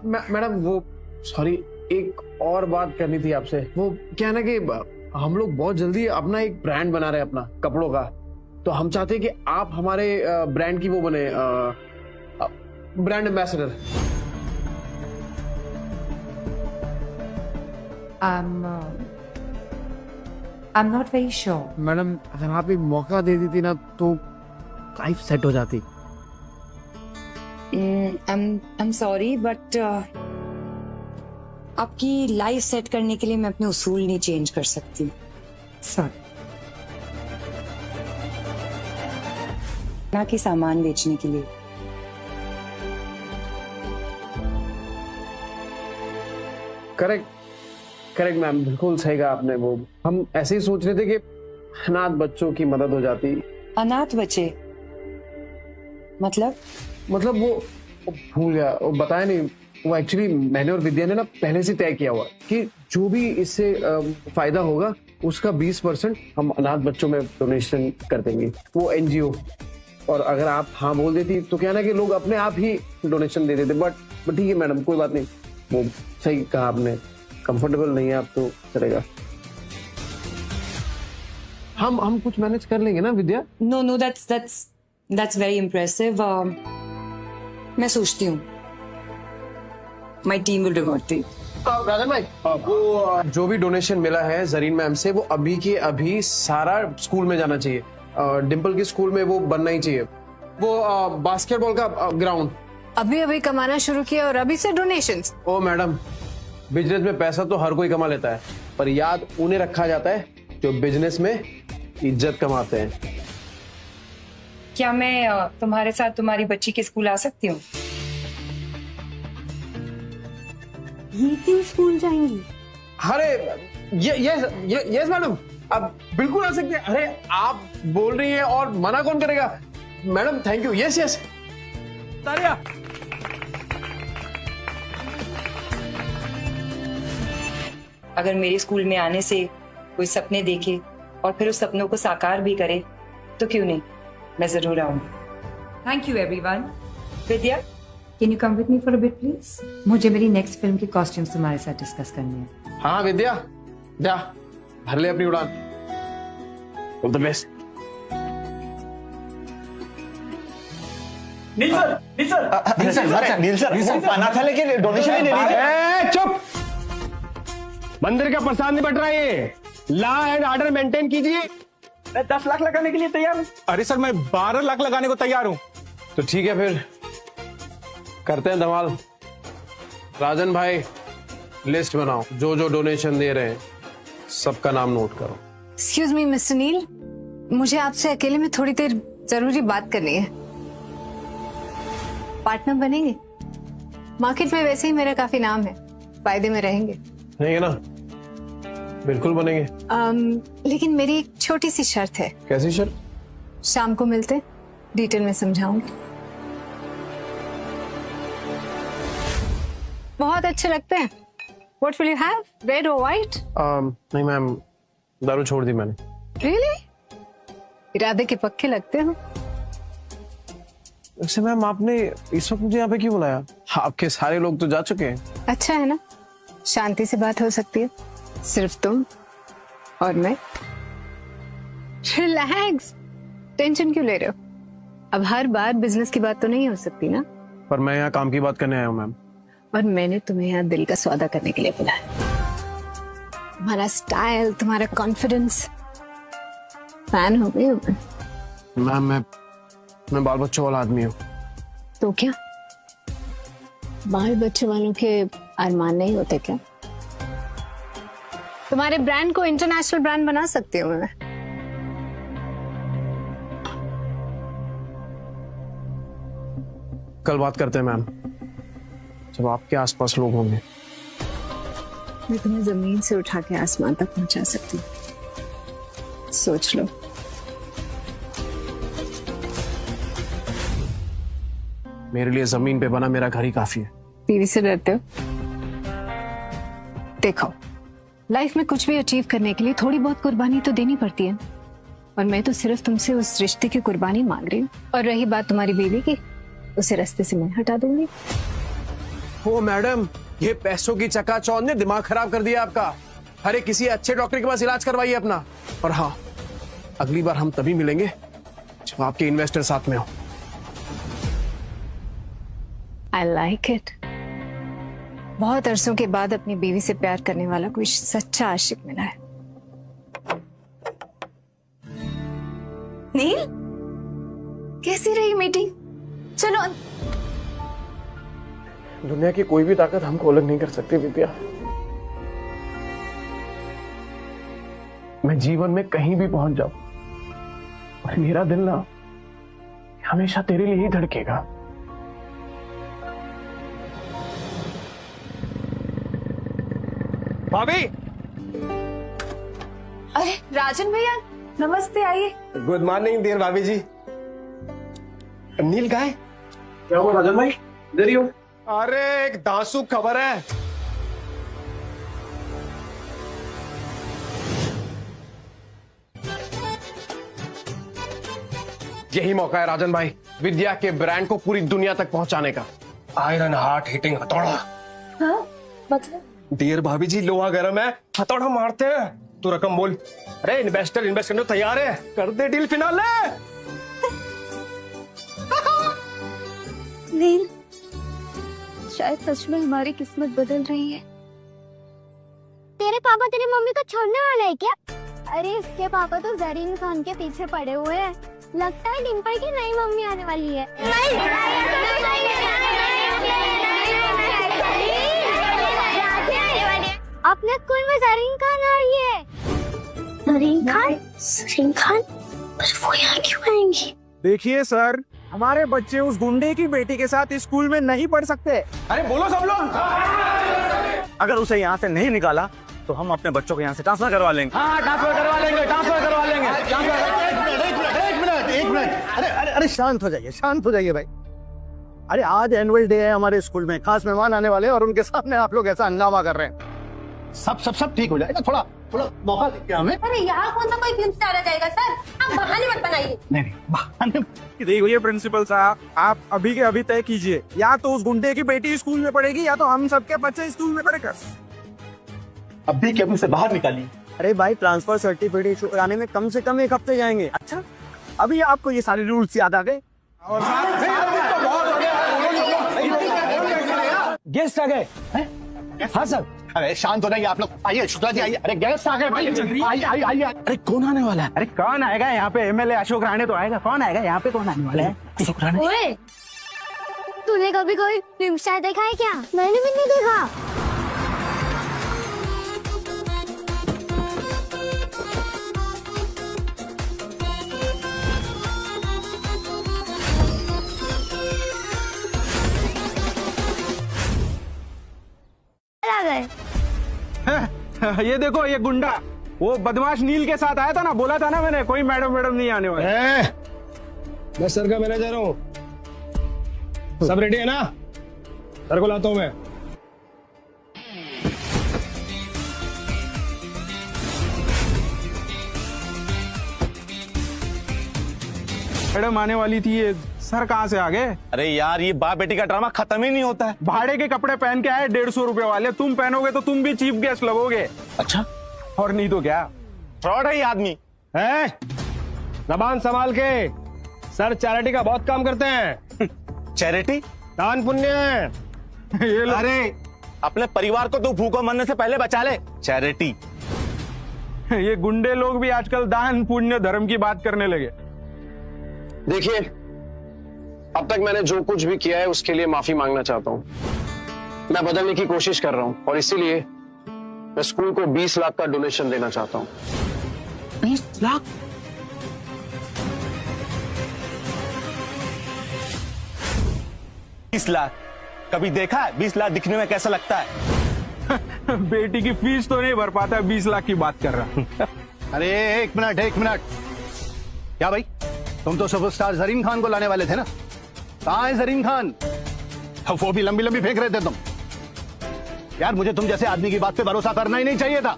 मैडम वो सॉरी, एक और बात करनी थी आपसे। वो क्या ना कि हम लोग बहुत जल्दी अपना एक ब्रांड बना रहे हैं अपना कपड़ों का, तो हम चाहते हैं कि आप हमारे ब्रांड की वो बने brand ambassador. I'm not very sure. Madam अगर आप एक मौका दे देती ना तो लाइफ सेट हो जाती। I'm sorry, but आपकी लाइफ सेट करने के लिए मैं अपने उसूल नहीं चेंज कर सकती। सॉरी। ना कि सामान बेचने के लिए। करेक्ट मैम, बिल्कुल सही कहा आपने। वो हम ऐसे ही सोच रहे थे कि अनाथ बच्चों की मदद हो जाती। अनाथ बच्चे मतलब वो भूल गया, वो बताया नहीं। वो एक्चुअली मैंने और विद्या ने ना पहले से तय किया हुआ कि जो भी इससे फायदा होगा उसका 20% हम अनाथ बच्चों में डोनेशन कर देंगे, वो एनजीओ। और अगर आप हाँ बोल देती तो क्या ना कि लोग अपने आप ही डोनेशन दे देते। बट ठीक है मैडम, कोई बात नहीं, वो सही कहा आपने। कंफर्टेबल नहीं है आप तो चलेगा, हम कुछ मैनेज कर लेंगे ना विद्या। No that's very impressive. मैं सोचती हूँ My team will reward you. राजन भाई, वो जो भी डोनेशन मिला है जरीन मैम से, वो अभी के अभी सारा स्कूल में जाना चाहिए। डिम्पल की स्कूल में वो बनना ही चाहिए। वो बास्केटबॉल का ग्राउंड। अभी कमाना शुरू किया और अभी से डोनेशंस। ओ मैडम, बिजनेस में पैसा तो हर कोई कमा लेता है, पर याद उन्हें रखा जाता है जो बिजनेस में इज्जत कमाते हैं। क्या मैं तुम्हारे साथ तुम्हारी बच्ची के स्कूल आ सकती हूँ? ये क्यों स्कूल जाएंगी? अरे ये मैडम, आप बिल्कुल आ सकते हैं। अरे आप बोल रही हैं और मना कौन करेगा। Madam thank you. यस तारिया। अगर मेरे स्कूल में आने से कोई सपने देखे और फिर उस सपनों को साकार भी करे तो क्यों नहीं, मैं जरूर आऊंगी। Thank you everyone. Vidya, can you come with me for a bit please? मुझे मेरी नेक्स्ट फिल्म के कॉस्ट्यूम्स तुम्हारे साथ डिस्कस करने हैं। हाँ विद्या, जा भर ले अपनी उड़ान। All the best. Neel sir पाना लेके डोनेशन ही नहीं दे। चुप, मंदिर का प्रसाद नहीं बट रहा है। लॉ एंड ऑर्डर मेंटेन कीजिए। मैं 10 लाख लगाने के लिए तैयार हूँ। अरे सर मैं 12 लाख लगाने को तैयार हूँ। तो ठीक है फिर करते हैं धमाल। राजन भाई लिस्ट बनाओ, जो जो डोनेशन दे रहे हैं सबका नाम नोट करो। एक्सक्यूज मी मिस्टर नील, मुझे आपसे अकेले में थोड़ी देर जरूरी बात करनी है। पार्टनर बनेंगे? मार्केट में वैसे ही मेरा काफी नाम है, फायदे में रहेंगे। नहीं है ना? बिल्कुल बनेंगे। लेकिन मेरी एक छोटी सी शर्त है। कैसी शर्त? शाम को मिलते, डिटेल में समझाऊंगी। बहुत अच्छे लगते हैं। What will you have? Red or white? नहीं मैम, दारू छोड़ दी मैंने। Really? इरादे के पक्के लगते हो। वैसे मैम आपने इस वक्त मुझे यहाँ पे क्यों बुलाया? आपके सारे लोग तो जा चुके हैं। अच्छा है ना, शांति से बात हो सकती है। सिर्फ तुम और मैं रिलैक्स, टेंशन क्यों ले रहे हो? अब हर बार बिजनेस की बात तो नहीं हो सकती ना। पर मैं यहाँ काम की बात करने आया हूँ मैम। और मैंने तुम्हें यहाँ दिल का सौदा करने के लिए बुलाया। तुम्हारा स्टाइल, तुम्हारा कॉन्फिडेंस, फैन हो गई हूँ मैं। मैम मैं बाल बच्चों वाला आदमी हूँ। तो क्या बाल बच्चे वालों के अरमान नहीं होते क्या? तुम्हारे ब्रांड को इंटरनेशनल ब्रांड बना सकती हूँ मैं। कल बात करते हैं मैम, जब आपके आसपास लोग होंगे। मैं तुम्हें जमीन से उठा के आसमान तक पहुंचा सकती हूँ, सोच लो। मेरे लिए जमीन पे बना मेरा घर ही काफी है। टीवी से डरते हो? देखो, लाइफ में कुछ भी अचीव करने के लिए थोड़ी बहुत कुर्बानी तो देनी पड़ती है, और मैं तो सिर्फ तुमसे उस रिश्ते की कुर्बानी मांग रही हूँ। और रही बात तुम्हारी बीवी की, उसे रास्ते से मैं हटा दूंगी। ओ मैडम, ये पैसों की चकाचौंध ने दिमाग खराब कर दिया आपका। अरे किसी अच्छे डॉक्टर के पास इलाज करवाइए अपना। और हाँ, अगली बार हम तभी मिलेंगे जब आपके इन्वेस्टर साथ में हो। I like it. बहुत अरसों के बाद अपनी बीवी से प्यार करने वाला कोई सच्चा आशिक मिला है। नील, कैसी रही मीटिंग? चलो। दुनिया की कोई भी ताकत हमको अलग नहीं कर सकती विद्या। मैं जीवन में कहीं भी पहुंच जाऊं, और मेरा दिल ना हमेशा तेरे लिए ही धड़केगा। भाभी, अरे राजन भैया, नमस्ते, आइए। गुड मॉर्निंग डियर भाभी जी। नील कहाँ है? क्या हुआ राजन भाई, इधर ही हो? अरे एक दांसू खबर है। यही मौका है राजन भाई, विद्या के ब्रांड को पूरी दुनिया तक पहुंचाने का। आयरन हार्ट हिटिंग हथौड़ा। हाँ, मतलब? डियर भाभी जी, लोहा गर्म है, हथौड़ा मारते हैं। तू रकम बोल। अरे इन्वेस्टर इन्वेस्ट करने तैयार है, कर दे डील फिनाले। नील, शायद सच में हमारी किस्मत बदल रही है। तेरे पापा तेरी मम्मी को छोड़ने वाले हैं क्या? अरे इसके पापा तो जरीन खान के पीछे पड़े हुए हैं। लगता है डिम्पल की नई मम्मी आने वाली है। अपने स्कूल में जरीन खान आ रही है। जरीन खान? पर वो यहाँ क्यों आएंगी? देखिए सर, हमारे बच्चे उस गुंडे की बेटी के साथ स्कूल में नहीं पढ़ सकते। अरे बोलो सब लोग। अगर उसे यहाँ से नहीं निकाला तो हम अपने बच्चों को यहाँ से ट्रांसफर करवा लेंगे। हाँ, ट्रांसफर करवा लेंगे, ट्रांसफर करवा लेंगे। अरे शांत हो जाइए भाई। अरे आज एनुअल डे है हमारे स्कूल में, खास मेहमान आने वाले हैं और उनके सामने आप लोग ऐसा हंगामा कर रहे हैं। सब ठीक हो जाएगा, थोड़ा मौका दीजिए हमें। अरे यहाँ कौन सा कोई फिल्म स्टार आ जाएगा सर? आप बहाने मत बनाइए। नहीं बहाने। देखिए प्रिंसिपल साहब, आप अभी के अभी तय कीजिए, या तो उस गुंडे की बेटी स्कूल में पढ़ेगी या तो हम सबके बच्चे स्कूल में पढ़ेगा। अभी के अभी से बाहर निकालिए। अरे भाई, ट्रांसफर सर्टिफिकेट इशू कराने में कम से कम 1 हफ्ते जाएंगे। अच्छा, अभी आपको ये सारे रूल्स याद आ गए? गेस्ट आ गए। हाँ सर। अरे शांत हो जाइए आप लोग। आइए शुक्ला जी, आइए। अरे गेस्ट आ गए भाई, आइए। अरे कौन आने वाला है? अरे कौन आएगा यहाँ पे? एमएलए अशोक राणे तो आएगा। कौन आएगा यहाँ पे? कौन आने वाला है? अशोक राणे। ओए, तूने कभी कोई फिल्म स्टार देखा है क्या? मैंने भी नहीं देखा। ये देखो, ये गुंडा वो बदमाश नील के साथ आया था ना, बोला था ना मैंने, कोई मैडम नहीं आने वाले। मैं सर का मैनेजर हूँ। सब रेडी है ना? सर को लाता हूँ मैं। मैडम आने वाली थी, ये सर कहाँ से आ गए? अरे यार, ये बाप बेटी का ड्रामा खत्म ही नहीं होता है। भाड़े के कपड़े पहन के आए 150 रुपए वाले, तुम पहनोगे तो तुम भी चीफ गेस्ट लगोगे। अच्छा, और नहीं तो क्या, फ्रॉड है ये आदमी। है जबान संभाल के। सर चैरिटी का बहुत काम करते हैं। चैरिटी? दान पुण्य है ये लो। अरे अपने परिवार को तू भूखों मरने से पहले बचा ले। चैरिटी? ये गुंडे लोग भी आजकल दान पुण्य धर्म की बात करने लगे। देखिए, अब तक मैंने जो कुछ भी किया है उसके लिए माफी मांगना चाहता हूँ। मैं बदलने की कोशिश कर रहा हूँ और इसीलिए मैं स्कूल को 20 लाख का डोनेशन देना चाहता हूँ। 20 लाख? $20 कभी देखा है 20 लाख दिखने में कैसा लगता है? बेटी की फीस तो नहीं भर पाता, 20 लाख की बात कर रहा। अरे एक मिनट। क्या भाई, तुम तो सुपरस्टार जरीन खान को लाने वाले थे ना? कहाँ है जरीन खान? वो भी लंबी लंबी फेंक रहे थे तुम। यार मुझे तुम जैसे आदमी की बात पे भरोसा करना ही नहीं चाहिए था।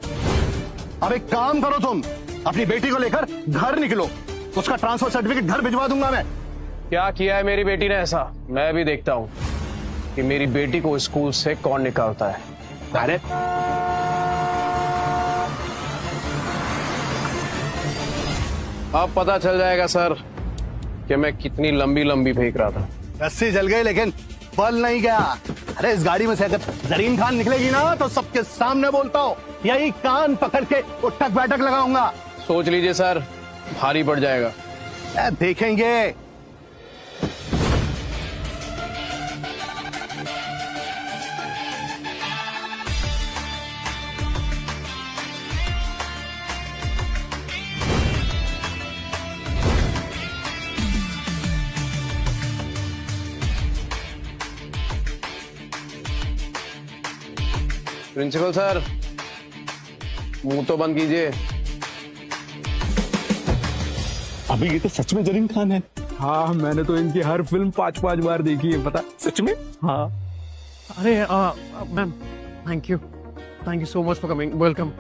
अब एक काम करो, तुम अपनी बेटी को लेकर घर निकलो, उसका ट्रांसफर सर्टिफिकेट घर भिजवा दूंगा मैं। क्या किया है मेरी बेटी ने ऐसा? मैं भी देखता हूँ कि मेरी बेटी को स्कूल से कौन निकालता है। अरे अब पता चल जाएगा सर कि मैं कितनी लंबी लंबी फेंक रहा था। रस्सी जल गई लेकिन बल नहीं गया। अरे इस गाड़ी में से अगर जरीन खान निकलेगी ना तो सबके सामने बोलता हूँ, यही कान पकड़ के उठक बैठक लगाऊंगा। सोच लीजिए सर, भारी पड़ जाएगा। देखेंगे। प्रिंसिपल सर, मुंह तो बंद कीजिए। अभी ये तो सच में जरीन खान है। हाँ, मैंने तो इनकी हर फिल्म 5-5 बार देखी है, पता? सच में? हाँ। अरे ma'am, thank you so much for coming. Welcome.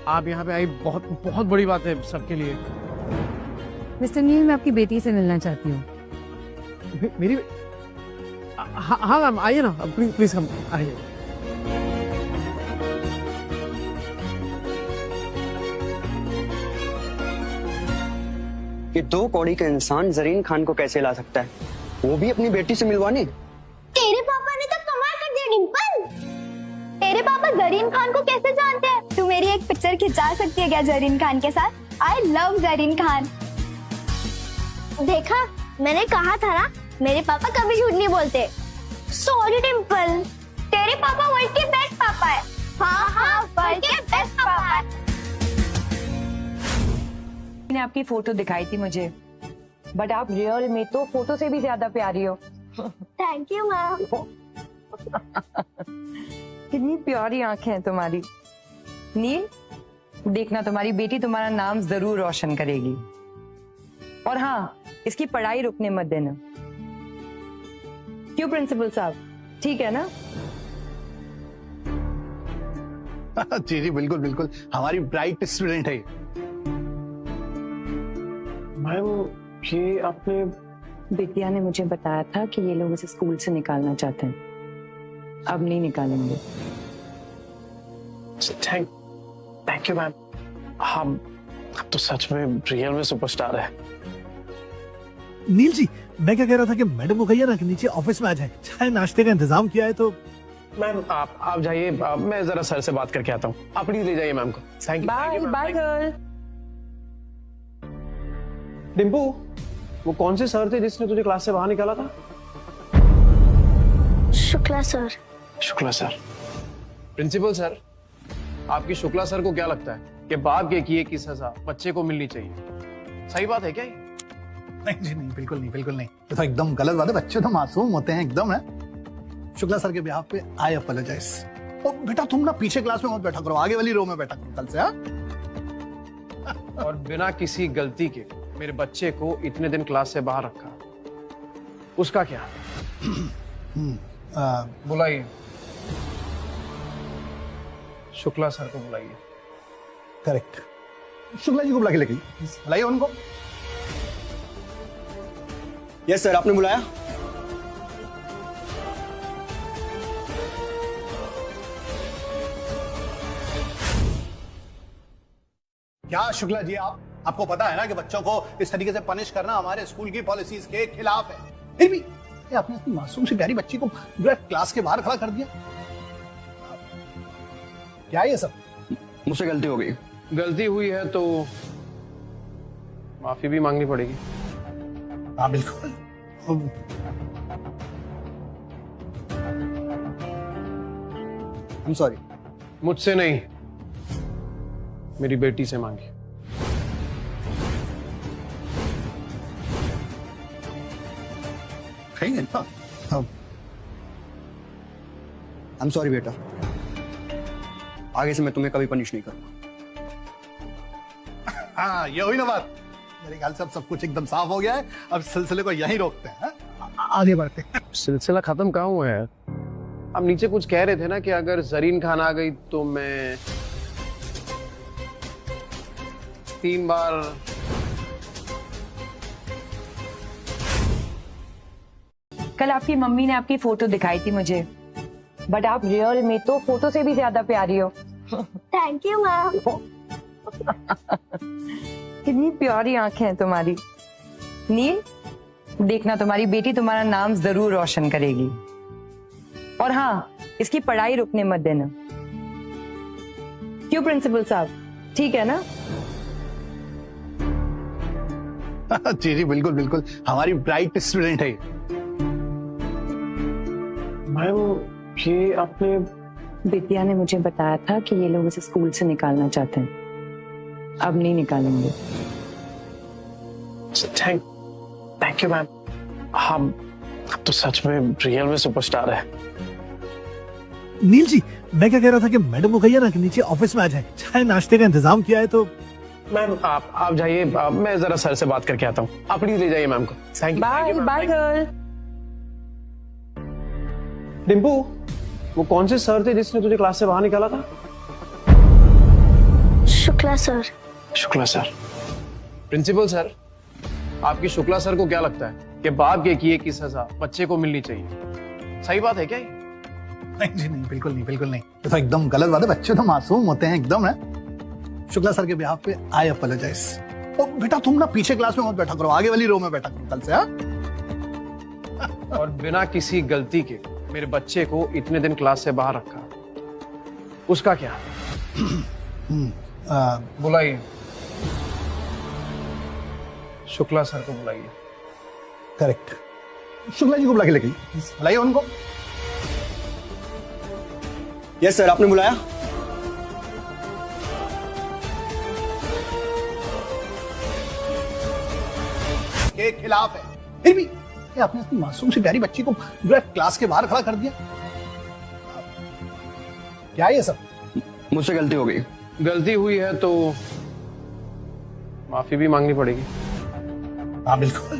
आप यहाँ पे आई, बहुत बहुत बड़ी बात है सबके लिए। मिस्टर नील, मैं आपकी बेटी से मिलना चाहती हूँ। मेरी हाँ मैम, आइए ना, प्लीज प्लीज कम, आइए। ये 2 कौड़ी का इंसान जरीन खान को कैसे ला सकता है, वो भी अपनी बेटी से मिलवाने? तेरे पापा ने तो कमाल कर दिया डिंपल। तेरे पापा जरीन खान को कैसे जानते हैं? तू मेरी एक पिक्चर खिंचा सकती है क्या जरीन खान के साथ? I love Zareen Khan. देखा, मैंने कहा था ना, मेरे पापा कभी झूठ नहीं बोलते। सॉरी डिंपल, तेरे पापा वर्ल्ड के बेस्ट पापा है। हाँ, वर्ल्ड के बेस्ट पापा है। ने आपकी फोटो दिखाई थी मुझे, बट आप रियल में तो फोटो से भी ज्यादा प्यारी हो। Thank you ma'am. कितनी प्यारी आंखें हैं तुम्हारी। नील, देखना तुम्हारी बेटी तुम्हारा नाम जरूर रोशन करेगी। और हाँ, इसकी पढ़ाई रुकने मत देना। क्यों प्रिंसिपल साहब, ठीक है ना? जी जी बिल्कुल बिल्कुल, हमारी ब्राइट स्टूडेंट है। मैम, ये आपने बिटिया ने मुझे बताया था कि ये लोग इसे स्कूल से निकालना चाहते हैं। अब नहीं निकालेंगे। Thank you ma'am. हम तो सच में रियल में सुपरस्टार है। नील जी, मैं क्या कह रहा था कि मैडम को कहिए ना कि नीचे ऑफिस में आ जाए, चाय नाश्ते का इंतजाम किया है तो। मैम आप जाइए, मैं जरा सर से बात करके आता हूँ। आप प्लीज ले जाइए मैम को। Thank you. Bye bye girl. Dimpu, वो कौन से सर थे जिसने तुझे क्लास से बाहर निकाला था? Shukla sir. Shukla sir. Principal sir, आपकी शुक्ला सर को क्या लगता है कि बाप के किए की सजा बच्चे को मिलनी चाहिए? सही बात है क्या ये? नहीं जी नहीं, बिल्कुल नहीं, बिल्कुल नहीं, ये तो एकदम गलत बात है। बच्चे तो मासूम होते हैं एकदम। है शुक्ला सर के बिहाफ पे आई अपोलोजाइज। और बेटा तुम ना पीछे क्लास में मत बैठा करो, आगे वाली रो में बैठा करो कल से। और बिना किसी गलती के मेरे बच्चे को इतने दिन क्लास से बाहर रखा, उसका क्या? बुलाइए, शुक्ला सर को बुलाइए। करेक्ट, शुक्ला जी को बुला के लेके बुलाइए उनको। यस सर, आपने बुलाया? क्या शुक्ला जी, आपको पता है ना कि बच्चों को इस तरीके से पनिश करना हमारे स्कूल की पॉलिसीज के खिलाफ है। फिर भी ये आपने अपनी मासूम सी प्यारी बच्ची को जो है क्लास के बाहर खड़ा कर दिया। क्या ये सब? मुझसे गलती हो गई। गलती हुई है तो माफी भी मांगनी पड़ेगी। हाँ बिल्कुल। I'm sorry। मुझसे नहीं, मेरी बेटी से मांगी। कहेंगे ना। I'm sorry बेटा, आगे से मैं तुम्हें कभी पनिश नहीं करूंगा। हाँ ये हुई ना बात। मेरे ख्याल से अब सब कुछ एकदम साफ हो गया है। अब सिलसिले को यहीं रोकते हैं। आगे बढ़ते हैं। सिलसिला खत्म कहाँ हुआ है? अब नीचे कुछ कह रहे थे ना कि अगर जरीन खान आ गई तो मैं 3 बार कल आपकी मम्मी ने आपकी फोटो दिखाई थी मुझे, बट आप रियल में तो फोटो से भी ज्यादा प्यारी हो। Thank you ma'am. कितनी प्यारी आंखें हैं तुम्हारी। नील, देखना तुम्हारी बेटी तुम्हारा नाम जरूर रोशन करेगी। और हाँ, इसकी पढ़ाई रुकने मत देना। क्यों प्रिंसिपल साहब, ठीक है ना? जी जी बिल्कुल बिल्कुल, हमारी ब्राइट स्टूडेंट है। मैम ये आपने विद्या ने मुझे बताया था कि ये लोग इसे स्कूल से निकालना चाहते हैं। अब नहीं निकालेंगे। Thank you ma'am. हम अब तो सच में रियल में सुपरस्टार है। नील जी, मैं क्या कह रहा था कि मैडम को कहिए ना कि नीचे ऑफिस में आ जाए, चाय नाश्ते का इंतजाम किया है तो। मैम आप जाइए, मैं जरा सर से बात करके आता हूँ। आप प्लीज ले जाइए मैम को। Thank you. Bye bye girl. Dimpu, वो कौन से सर थे जिसने तुझे क्लास से बाहर निकाला था? Shukla sir. Shukla sir. Principal sir, आपकी शुक्ला सर को क्या लगता है कि बाप के किए की सजा बच्चे को मिलनी चाहिए? सही बात है क्या ये? नहीं जी नहीं, बिल्कुल नहीं, बिल्कुल नहीं। ये तो एकदम गलत बात है। बच्चे तो मासूम होते हैं एकदम है। शुक्ला सर के बिहाफ पे आई अपोलोजाइज। ओ बेटा, तुम ना पीछे क्लास में मत बैठा करो, आगे वाली रो में बैठा करो कल से। और बिना किसी गलती के मेरे बच्चे को इतने दिन क्लास से बाहर रखा, उसका क्या? बुलाइए शुक्ला सर को, बुलाइए। करेक्ट, शुक्ला जी को बुला के लेके बुलाइए उनको। यस सर, आपने बुलाया? के खिलाफ है। फिर भी ये आपने अपनी मासूम सी प्यारी बच्ची को जो है क्लास के बाहर खड़ा कर दिया। क्या ये सब? मुझसे गलती हो गई। गलती हुई है तो माफी भी मांगनी पड़ेगी। हाँ बिल्कुल।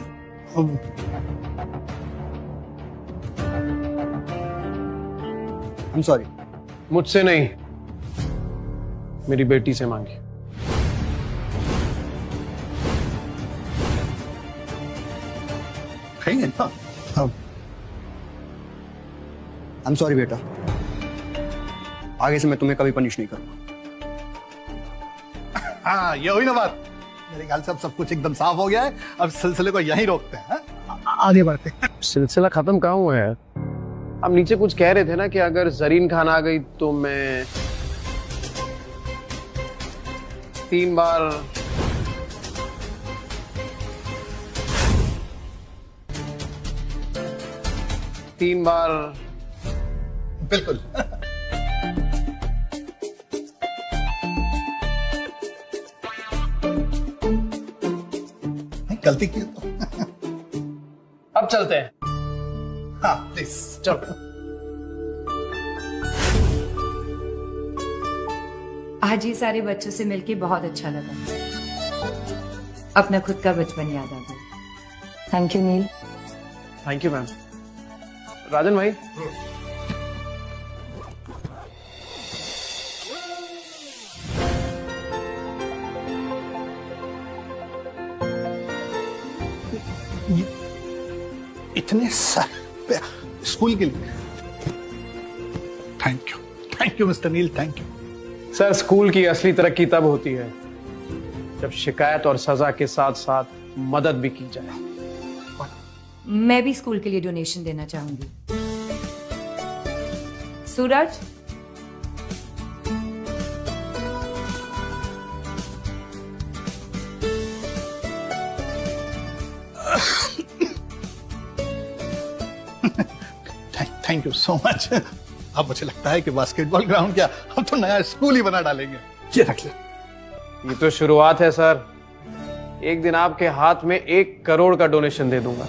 I'm sorry। मुझसे नहीं, मेरी बेटी से मांगी। कहेंगे ना। I'm sorry बेटा, आगे से मैं तुम्हें कभी पनिश नहीं करूंगा। हाँ ये हुई ना बात। मेरे ख्याल से अब सब कुछ एकदम साफ हो गया है। अब सिलसिले को यहीं रोकते हैं। आगे बढ़ते हैं। सिलसिला खत्म कहाँ हुआ है? अब नीचे कुछ कह रहे थे ना कि अगर जरीन खान आ गई तो मैं 3 बार बिल्कुल। गलती की तो। अब चलते हैं। हाँ प्लीज चलो। आज ये सारे बच्चों से मिलके बहुत अच्छा लगा। अपना खुद का बचपन याद आ गया। Thank you Neel. Thank you ma'am. Rajan भाई, इतने सारे स्कूल के लिए thank you mister Neel, thank you. Sir school की असली तरक्की तब होती है जब शिकायत और सजा के साथ साथ मदद भी की जाए। मैं भी स्कूल के लिए डोनेशन देना चाहूंगी। सूरज, थैंक यू सो मच। अब मुझे लगता है कि बास्केटबॉल ग्राउंड क्या, हम तो नया स्कूल ही बना डालेंगे। ये रख ले। ये तो शुरुआत है सर। एक दिन आपके हाथ में 1 करोड़ का डोनेशन दे दूंगा।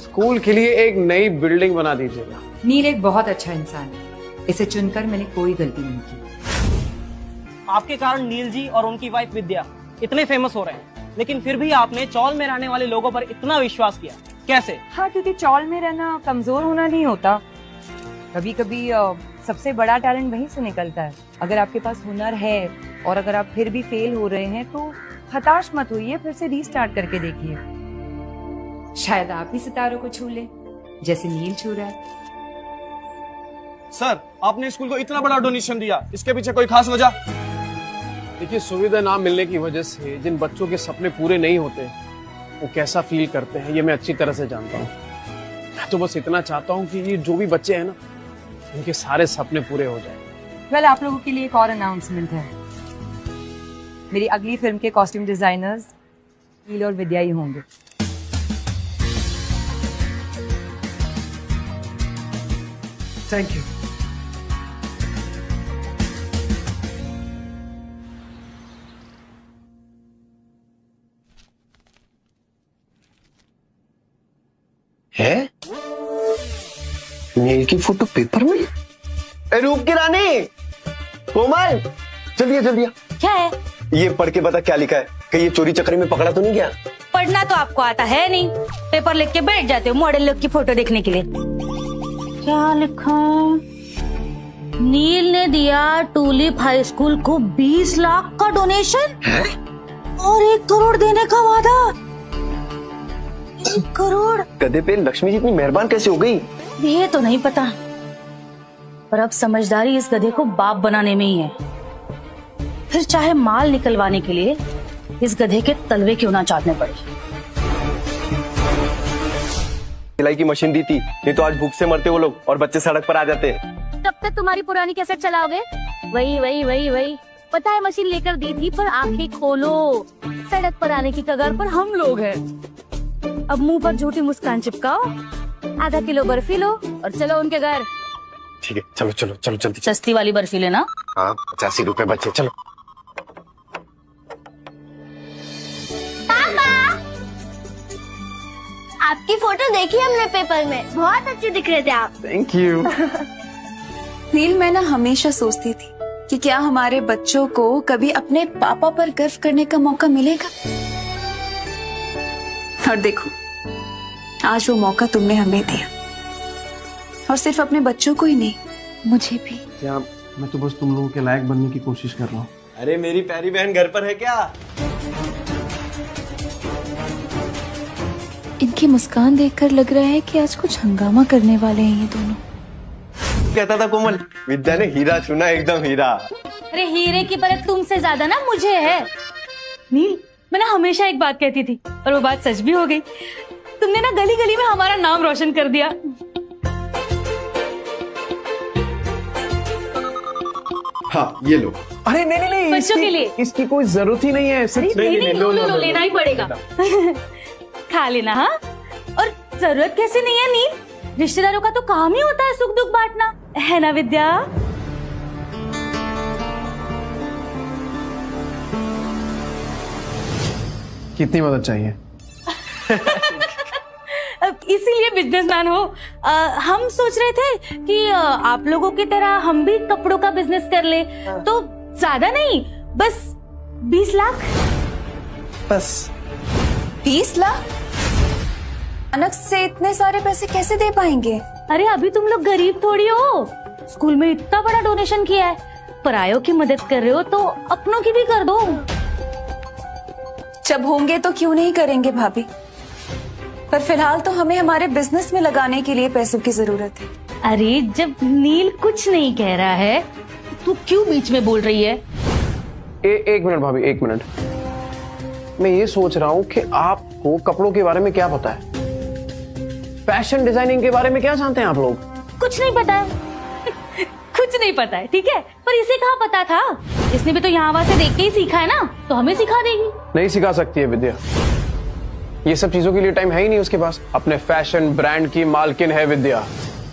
स्कूल के लिए एक नई बिल्डिंग बना दीजिएगा। नील एक बहुत अच्छा इंसान है, इसे चुनकर मैंने कोई गलती नहीं की। आपके कारण नील जी और उनकी वाइफ विद्या इतने फेमस हो रहे हैं, लेकिन फिर भी आपने चौल में रहने वाले लोगों पर इतना विश्वास किया, कैसे? हाँ, क्योंकि चौल में रहना कमजोर होना नहीं होता। कभी कभी सबसे बड़ा टैलेंट वहीं से निकलता है। अगर आपके पास हुनर है और अगर आप फिर भी फेल हो रहे हैं तो हताश मत होइए, फिर से रीस्टार्ट करके देखिए। शायद आप भी सितारों को छू ले जैसे नील छू रहा है। सर, आपने स्कूल को इतना बड़ा डोनेशन दिया, इसके पीछे कोई खास वजह? देखिए, सुविधा ना मिलने की वजह से जिन बच्चों के सपने पूरे नहीं होते वो कैसा फील करते हैं ये मैं अच्छी तरह से जानता हूँ। मैं तो बस इतना चाहता हूँ कि ये जो भी बच्चे हैं ना, उनके सारे सपने पूरे हो जाएं। वेल, आप लोगों के लिए एक और अनाउंसमेंट है। मेरी अगली फिल्म के कॉस्ट्यूम डिजाइनर्स नील और विद्या ही होंगे। Thank you. है नील की फोटो पेपर में? रूप की रानी कोमल, जल्दी जल्दी। क्या है? ये पढ़ के बता क्या लिखा है, कहीं ये चोरी चक्री में पकड़ा तो नहीं गया? पढ़ना तो आपको आता है नहीं, पेपर लिख के बैठ जाते हो मॉडल लोग की फोटो देखने के लिए। क्या लिखा? नील ने दिया टूलिप हाई स्कूल को 20 लाख का डोनेशन और 1 करोड़ देने का वादा। 1 करोड़? गधे पे लक्ष्मी जी इतनी मेहरबान कैसे हो गई? ये तो नहीं पता, पर अब समझदारी इस गधे को बाप बनाने में ही है। फिर चाहे माल निकलवाने के लिए इस गधे के तलवे क्यों ना चाटने पड़े। सिलाई की मशीन दी थी, नहीं तो आज भूख से मरते वो लोग और बच्चे सड़क पर आ जाते। तब तक तुम्हारी पुरानी कैसेट चलाओगे? वही वही वही वही। पता है मशीन लेकर दी थी, पर आंखें खोलो, सड़क पर आने की कगार पर हम लोग हैं। अब मुंह पर झूठी मुस्कान चिपकाओ, आधा किलो बर्फी लो और चलो उनके घर। ठीक है, चलो चलो चलो जल्दी। सस्ती वाली बर्फी लेना। हाँ, 85 रुपए बच्चे, चलो। आपकी फोटो देखी हमने पेपर में, बहुत अच्छे दिख रहे थे आप। Thank you. नील, मैं ना हमेशा सोचती थी कि क्या हमारे बच्चों को कभी अपने पापा पर गर्व करने का मौका मिलेगा, और देखो आज वो मौका तुमने हमें दिया, और सिर्फ अपने बच्चों को ही नहीं, मुझे भी। क्या मैं तो बस तुम लोगों के लायक बनने की कोशिश कर रहा हूँ। अरे मेरी प्यारी बहन घर पर है क्या? इनकी मुस्कान देखकर लग रहा है कि आज कुछ हंगामा करने वाले हैं ये दोनों। कहता था कोमल, विद्या ने हीरा चुना, एकदम हीरा। अरे हीरे की परख तुमसे ज्यादा ना मुझे है। नील, मैं ना हमेशा एक बात कहती थी और वो बात सच भी हो गई। तुमने ना गली गली में हमारा नाम रोशन कर दिया। हाँ, ये लो। अरे नहीं नहीं नहीं, बच्चों के लिए इसकी कोई जरूरत ही नहीं है। नहीं, लो, लेना ही पड़ेगा। खा लेना। हाँ, और जरूरत कैसे नहीं है नील, रिश्तेदारों का तो काम ही होता है सुख दुख बांटना, है ना विद्या? कितनी मदद चाहिए? इसीलिए बिजनेसमैन हो। हम सोच रहे थे कि आप लोगों की तरह हम भी कपड़ों का बिजनेस कर ले, तो ज्यादा नहीं, बस 20 लाख। बस 20 लाख? अचानक से इतने सारे पैसे कैसे दे पाएंगे? अरे अभी तुम लोग गरीब थोड़ी हो, स्कूल में इतना बड़ा डोनेशन किया है, परायों की मदद कर रहे हो तो अपनों की भी कर दो। जब होंगे तो क्यों नहीं करेंगे भाभी, पर फिलहाल तो हमें हमारे बिजनेस में लगाने के लिए पैसों की जरूरत है। अरे जब नील कुछ नहीं कह रहा है, तू क्यों बीच में बोल रही है? एक मिनट भाभी, 1 मिनट। मैं ये सोच रहा हूँ कि आपको कपड़ों के बारे में क्या पता है, फैशन डिजाइनिंग के बारे में क्या जानते हैं आप लोग? कुछ नहीं पता है कुछ नहीं पता है, ठीक है, पर इसे कहाँ पता था? इसने भी तो यहाँ वहां से देख के ही सीखा है ना, तो हमें सिखा देगी। नहीं सिखा सकती है विद्या, ये सब चीजों के लिए टाइम है ही नहीं उसके पास। अपने फैशन ब्रांड की मालकिन है विद्या।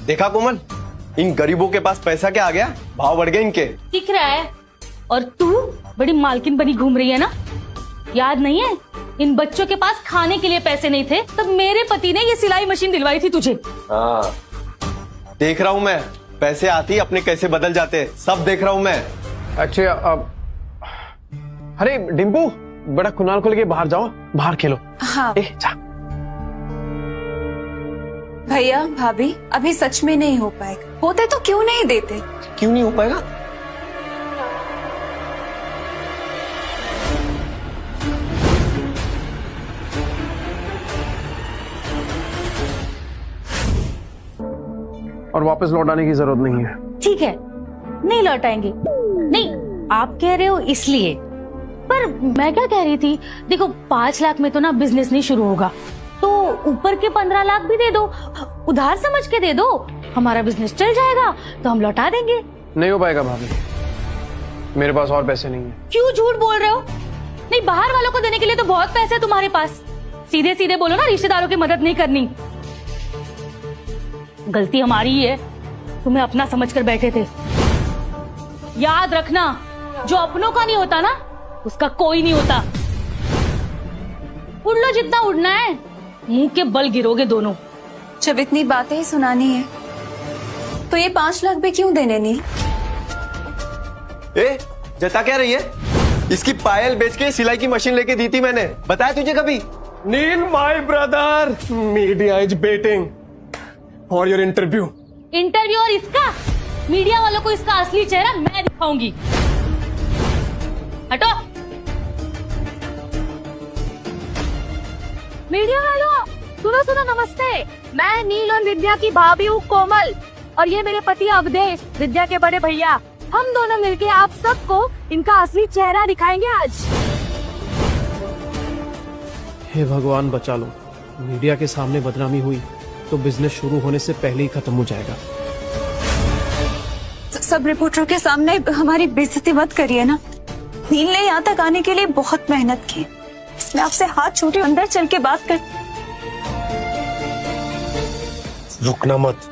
देखा कोमल, इन गरीबों के पास पैसा क्या आ गया, भाव बढ़ गए इनके। दिख रहा है। और तू बड़ी मालकिन बनी घूम रही है ना, याद नहीं है? इन बच्चों के पास खाने के लिए पैसे नहीं थे, तब मेरे पति ने ये सिलाई मशीन दिलवाई थी तुझे। हाँ देख रहा हूँ मैं, पैसे आती अपने कैसे बदल जाते, सब देख रहा हूँ मैं। अच्छा अरे डिम्पू, बड़ा खुनाल खोल के बाहर जाओ, बाहर खेलो। हाँ जा। भैया भाभी, अभी सच में नहीं हो पाएगा। होते तो क्यों नहीं देते? क्यों नहीं हो पाएगा? और वापस लौटाने की जरूरत नहीं है। ठीक है, नहीं लौटाएंगे। नहीं, आप कह रहे हो इसलिए, पर मैं क्या कह रही थी, देखो 5 लाख में तो ना बिजनेस नहीं शुरू होगा, तो ऊपर के 15 लाख भी दे दो, उधार समझ के दे दो, हमारा बिजनेस चल जाएगा, तो हम लौटा देंगे। नहीं हो पाएगा भाभी, मेरे पास और पैसे नहीं है। क्यों झूठ बोल रहे हो? नहीं, बाहर वालों को देने के लिए तो बहुत पैसे है तुम्हारे पास। सीधे सीधे बोलो ना, रिश्तेदारों की मदद नहीं करनी। गलती हमारी ही है, तुम्हें अपना समझ कर बैठे थे। याद रखना, जो अपनों का नहीं होता ना, उसका कोई नहीं होता। उड़ लो जितना उड़ना है, मुंह के बल गिरोगे दोनों। जब इतनी बातें ही सुनानी है तो ये 5 लाख भी क्यों देने नील? ए, जता क्या रही है? इसकी पायल बेच के सिलाई की मशीन लेके दी थी मैंने, बताया तुझे कभी? Neel my brother, media is waiting for your interview. Interview? और इसका? मीडिया वालों को इसका असली चेहरा मैं दिखाऊंगी। हटो। मीडिया वालों, सुनो सुनो, नमस्ते। मैं नील और विद्या की भाभी हूँ कोमल, और ये मेरे पति अवधेश, विद्या के बड़े भैया। हम दोनों मिलके आप सबको इनका असली चेहरा दिखाएंगे आज। हे भगवान बचा लो, मीडिया के सामने बदनामी हुई तो बिजनेस शुरू होने से पहले ही खत्म हो जाएगा। सब रिपोर्टरों के सामने हमारी बेइज्जती मत करिए ना। नील ने यहाँ तक आने के लिए बहुत मेहनत की, इसमें आपसे हाथ छोटे अंदर चल के बात कर। रुकना मत,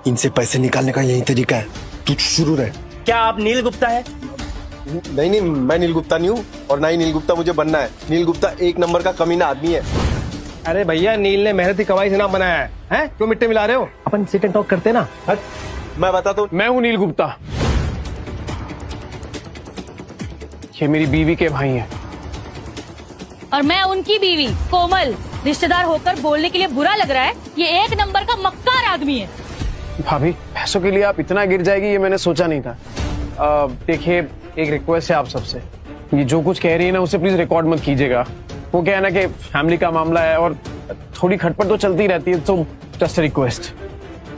इनसे पैसे निकालने का यही तरीका है, तू शुरू रहे। क्या आप नील गुप्ता है? नहीं, मैं नील गुप्ता नहीं हूँ, और ना ही नील गुप्ता मुझे बनना है। नील गुप्ता 1 नंबर का कमीना आदमी है। अरे भैया, नील ने मेहनत की कमाई से नाम बनाया है, हैं? क्यों मिट्टी मिला रहे हो? अपन सिट एंड टॉक करते ना। मैं बताता हूँ, मैं हूँ नील गुप्ता, ये मेरी बीवी के भाई हैं। और मैं उनकी बीवी कोमल। रिश्तेदार होकर बोलने के लिए बुरा लग रहा है, ये 1 नंबर का मक्कार आदमी है। भाभी, पैसों के लिए आप इतना गिर जाएगी ये मैंने सोचा नहीं था। देखिए, एक रिक्वेस्ट है आप सबसे, ये जो कुछ कह रही है ना उसे प्लीज रिकॉर्ड मत कीजिएगा। वो क्या है ना कि फैमिली का मामला है और थोड़ी खटपट तो चलती रहती है, तो जस्ट रिक्वेस्ट।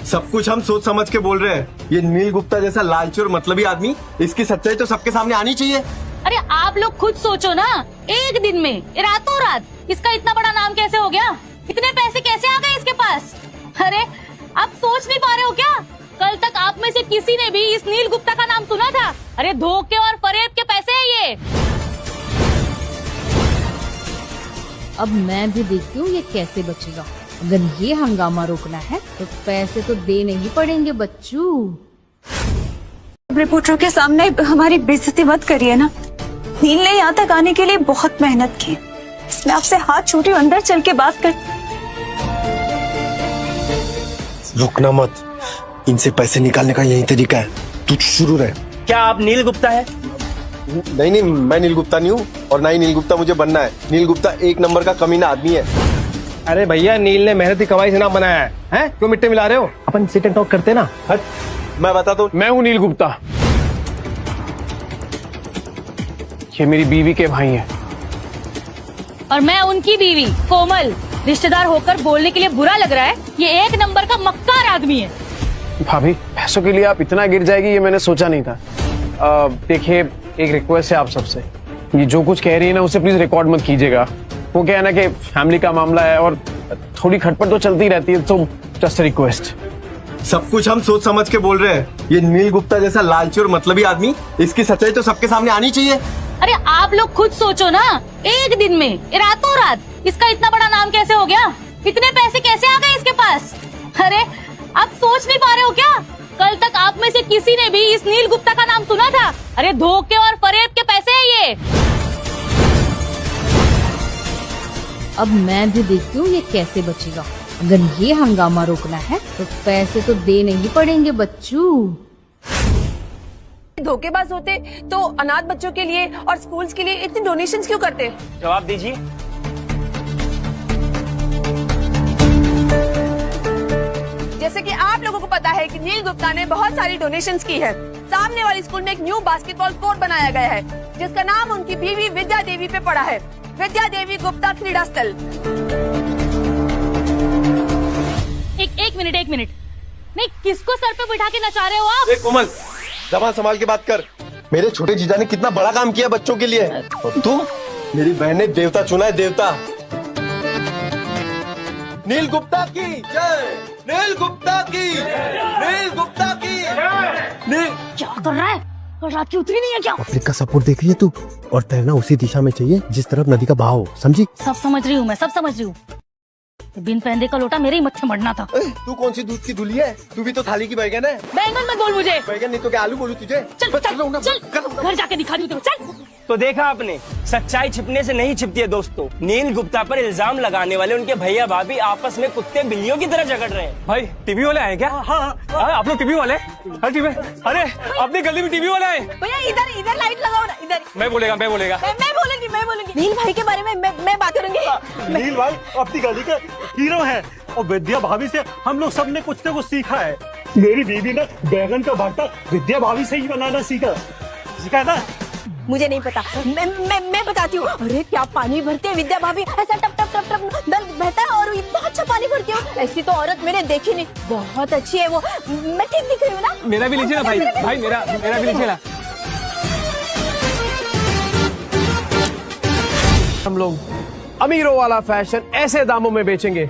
सब कुछ हम सोच समझ के बोल रहे हैं। ये नील गुप्ता जैसा लालची और मतलबी आदमी, इसकी सच्चाई तो सबके सामने आनी चाहिए। अरे आप लोग खुद सोचो ना, एक दिन में, रातों रात इसका इतना बड़ा नाम कैसे हो गया? इतने पैसे कैसे आ गए इसके पास? अरे आप सोच नहीं पा रहे हो क्या? कल तक आप में से किसी ने भी इस नील गुप्ता का नाम सुना था? अरे धोखे और फरेब के पैसे हैं ये। अब मैं भी देखती हूँ ये कैसे बचेगा। अगर ये हंगामा रोकना है तो पैसे तो देने ही पड़ेंगे बच्चू। रिपोर्टरों के सामने हमारी बेइज्जती मत करिए ना। नील ने यहाँ तक आने के लिए बहुत मेहनत की, इसमें आपसे हाथ छोटे अंदर चल के बात कर। रुकना मत, इनसे पैसे निकालने का यही तरीका है, तू शुरू रहे। क्या आप नील गुप्ता है? नहीं, मैं नील गुप्ता नहीं हूँ, और ना ही नील गुप्ता मुझे बनना है। नील गुप्ता 1 नंबर का कमीना आदमी है। अरे भैया, नील ने मेहनत की कमाई से नाम बनाया है, हैं? क्यों मिट्टी मिला रहे हो? अपन सिट एंड टॉक करते ना। मैं बताता हूँ, मैं हूँ नील गुप्ता, ये मेरी बीवी के भाई हैं। और मैं उनकी बीवी कोमल। रिश्तेदार होकर बोलने के लिए बुरा लग रहा है, ये 1 नंबर का मक्कार आदमी है। भाभी, पैसों के लिए आप इतना गिर जाएगी ये मैंने सोचा नहीं था। देखिए, एक रिक्वेस्ट है आप सबसे, ये जो कुछ कह रही है ना उसे प्लीज रिकॉर्ड मत कीजिएगा। वो क्या है ना कि फैमिली का मामला है और थोड़ी खटपट तो चलती रहती है, तो जस्ट रिक्वेस्ट। सब कुछ हम सोच समझ के बोल रहे हैं। ये नील गुप्ता जैसा लालची और मतलबी आदमी, इसकी सच्चाई तो सबके सामने आनी चाहिए। अरे आप लोग खुद सोचो ना, एक दिन में रातों रात इसका इतना बड़ा नाम कैसे हो गया? इतने पैसे कैसे आ गए इसके पास? अरे आप सोच नहीं पा रहे हो क्या? कल तक आप में से किसी ने भी इस नील गुप्ता का नाम सुना था? अरे धोखे और फरेब के पैसे हैं ये। अब मैं भी देखती हूँ ये कैसे बचेगा। अगर ये हंगामा रोकना है तो पैसे तो देने ही पड़ेंगे बच्चों। धोखेबाज होते तो अनाथ बच्चों के लिए और स्कूल्स के लिए इतने डोनेशंस क्यों करते? जवाब दीजिए। जैसे कि आप लोगों को पता है कि नील गुप्ता ने बहुत सारी डोनेशंस की है। सामने वाली स्कूल में एक न्यू बास्केटबॉल कोर्ट बनाया गया है जिसका नाम उनकी बीवी विद्या देवी पे पड़ा है, विद्या देवी गुप्ता क्रीड़ा स्थल। एक मिनट नहीं, किसको सर पे बिठा के नचा रहे हो आप? कोमल, जबान संभाल के बात कर। मेरे छोटे जीजा ने कितना बड़ा काम किया बच्चों के लिए, और तू मेरी बहन ने देवता चुना है, देवता। नील गुप्ता की जय, नील गुप्ता की, नील गुप्ता की नील। क्या कर रहा है? और रात की उतरी नहीं है क्या? पब्लिक का सपोर्ट देख रही है तू, और तैरना उसी दिशा में चाहिए जिस तरफ नदी का बहाव हो, समझी? सब समझ रही हूँ मैं, सब समझ रही हूँ। बिन पहनने का लोटा मेरे ही मत्थे मरना था। तू कौन सी दूध की धुली है? तू भी तो थाली की बैगन है। बैंगन मत बोल मुझे। बैगन नहीं तो क्या आलू बोलूं तुझे? चल घर जाके दिखा दूँ। चल। तो देखा आपने, सच्चाई छिपने से नहीं छिपती है दोस्तों। नील गुप्ता पर इल्जाम लगाने वाले उनके भैया भाभी आपस में कुत्ते बिल्लियों की तरह झगड़ रहे हैं। भाई टीवी वाले आए क्या? हाँ, आप लोग टीवी वाले? अरे अपनी गली में टीवी वाले आए। भैया इधर लाइट लगाओ ना, इधर। मैं बोलेगा मैं बोलूंगी। नील भाई के बारे में मैं बात करूंगी। नील भाई अपनी गली का हीरो है, और विद्या भाभी से हम लोग सबने कुछ न कुछ सीखा है। मेरी बीवी ने बैगन का भरता विद्या भाभी से ही बनाना सीखा है ना। मुझे नहीं पता, मैं बताती हूँ। अरे क्या पानी भरते हैं विद्या भाभी, ऐसा टप टप टप टप नल बहता है और बहुत अच्छा पानी भरती हो। ऐसी तो औरत मैंने देखी नहीं, बहुत अच्छी है वो। मैं ठीक दिख रही हूँ ना? मेरा भी लीजिए ना भाई, मेरा भी लीजिए ना। हम लोग अमीरों वाला फैशन ऐसे दामों में बेचेंगे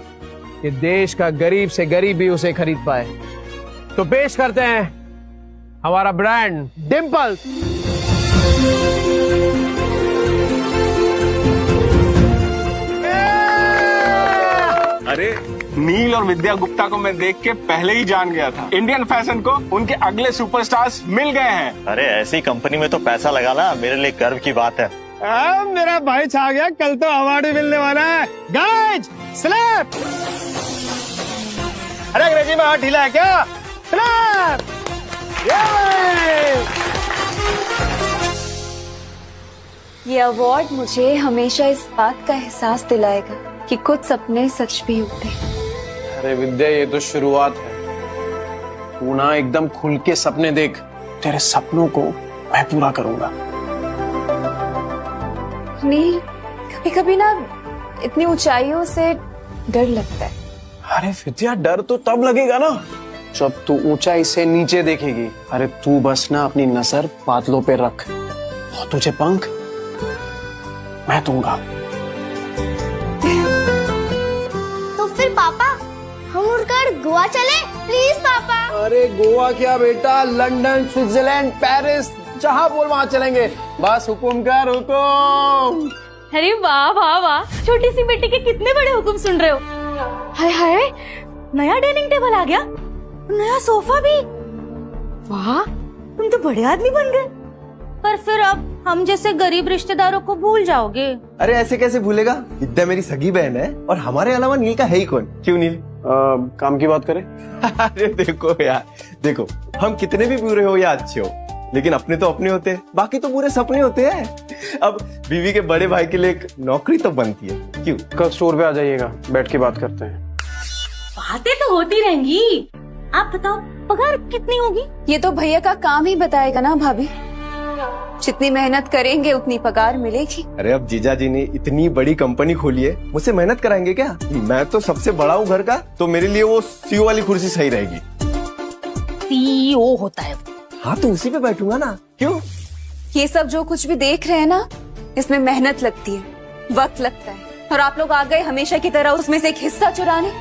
कि देश का गरीब से गरीब भी उसे खरीद पाए। तो पेश करते हैं हमारा ब्रांड डिम्पल। अरे नील और विद्या गुप्ता को मैं देख के पहले ही जान गया था। इंडियन फैशन को उनके अगले सुपरस्टार्स मिल गए हैं। अरे ऐसी कंपनी में तो पैसा लगाना मेरे लिए गर्व की बात है। मेरा भाई छा गया, कल तो अवार्ड मिलने वाला है। Guys slap. अरे अंग्रेजी में हाथ ढीला है क्या? स्लैप। ये अवार्ड मुझे हमेशा इस बात का एहसास दिलाएगा कि कुछ सपने सच भी होते हैं। अरे विद्या, ये तो शुरुआत है। तू ना एकदम खुल के सपने देख, तेरे सपनों को मैं पूरा करूंगा। नील, कभी कभी ना इतनी ऊंचाइयों से डर लगता है। अरे विद्या, डर तो तब लगेगा ना जब तू ऊंचाई से नीचे देखेगी। अरे तू बस ना अपनी नजर बादलों पे रख, और तुझे पंख मैं दूंगा। तो फिर पापा, हम उड़कर गोवा चले? प्लीज पापा। अरे गोवा क्या बेटा, लंदन, स्विट्जरलैंड, पेरिस, जहाँ बोल वहाँ चलेंगे। बस हुकुम कर, हुकुम। अरे वाह वाह वाह, छोटी सी बेटी के कितने बड़े हुक्म सुन रहे हो। हाय हाय, नया डाइनिंग टेबल आ गया, नया सोफा भी। वाह, तुम तो बड़े आदमी बन गए। पर फिर अब हम जैसे गरीब रिश्तेदारों को भूल जाओगे। अरे ऐसे कैसे भूलेगा? विद्या मेरी सगी बहन है, और हमारे अलावा नील का है ही कौन? क्यों नील? काम की बात करें? अरे देखो यार, देखो हम कितने भी बुरे हो या अच्छे हो, लेकिन अपने तो अपने होते हैं, बाकी तो बुरे सपने होते हैं। अब बीवी के बड़े भाई के लिए एक नौकरी तो बनती है। क्यों? कल स्टोर पे आ जाइएगा, बैठ के बात करते हैं। बातें तो होती रहेंगी। आप बताओ पगार कितनी होगी? ये तो भैया का काम ही बताएगा ना भाभी। जितनी मेहनत करेंगे उतनी पगार मिलेगी। अरे अब जीजा जी ने इतनी बड़ी कंपनी खोली है, मुझसे मेहनत कराएंगे क्या? मैं तो सबसे बड़ा हूँ घर का, तो मेरे लिए वो सीईओ वाली कुर्सी सही रहेगी। सीईओ होता है? हाँ तो उसी पे बैठूंगा ना। क्यों? ये सब जो कुछ भी देख रहे हैं ना, इसमें मेहनत लगती है, वक्त लगता है, और आप लोग आ गए हमेशा की तरह उसमें से एक हिस्सा चुराने।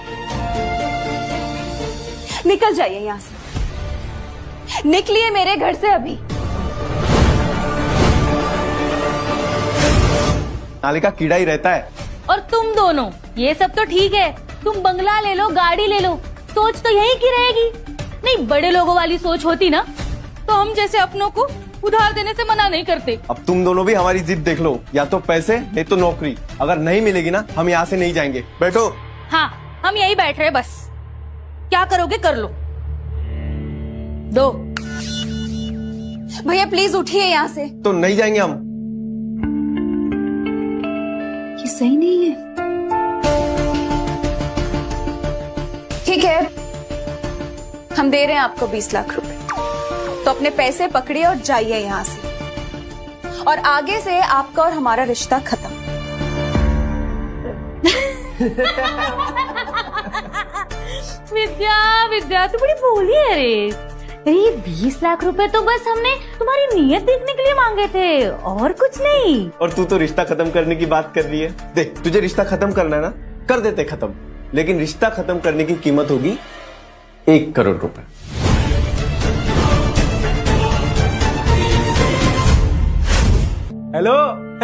निकल जाइए यहाँ से, निकलिए मेरे घर से अभी। नाली का कीड़ा ही रहता है। और तुम दोनों, ये सब तो ठीक है, तुम बंगला ले लो, गाड़ी ले लो, सोच तो यही की रहेगी। नहीं, बड़े लोगों वाली सोच होती ना तो हम जैसे अपनों को उधार देने से मना नहीं करते। अब तुम दोनों भी हमारी जिद देख लो, या तो पैसे नहीं तो नौकरी। अगर नहीं मिलेगी ना, हम यहाँ से नहीं जाएंगे। बैठो। हाँ, हम यही बैठ रहे, बस क्या करोगे कर लो। दो। भैया प्लीज उठिए यहाँ से। तो नहीं जाएंगे हम। ये सही नहीं है। ठीक है, हम दे रहे हैं आपको 20 लाख रुपए, तो अपने पैसे पकड़िए और जाइए यहाँ से, और आगे से आपका और हमारा रिश्ता खत्म। विद्या, विद्या तू बड़ी भोली है रे। अरे ये 20 लाख रुपए तो बस हमने तुम्हारी नीयत देखने के लिए मांगे थे, और कुछ नहीं। और तू तो रिश्ता खत्म करने की बात कर रही है। देख, तुझे रिश्ता खत्म करना है ना, कर देते खत्म, लेकिन रिश्ता खत्म करने की कीमत होगी 1 करोड़ रुपए। हेलो,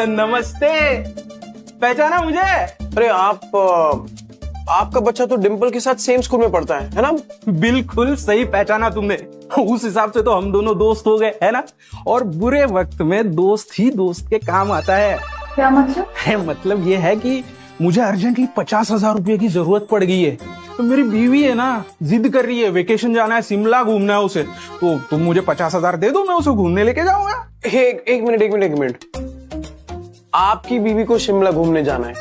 नमस्ते। पहचाना मुझे? अरे आपका बच्चा तो डिम्पल के साथ सेम स्कूल में पढ़ता है ना? बिल्कुल सही पहचाना तुमने। उस हिसाब से तो हम दोनों दोस्त हो गए, है ना? और बुरे वक्त में दोस्त ही दोस्त के काम आता है। क्या मतलब? मतलब ये है कि मुझे अर्जेंटली 50,000 रुपए की जरूरत पड़ गई है, तो मेरी बीवी है ना, जिद कर रही है, वेकेशन जाना है, शिमला घूमना है उसे, तो तुम मुझे 50,000 दे दो, मैं उसे घूमने लेके जाऊंगा। एक मिनट। आपकी बीवी को शिमला घूमने जाना है,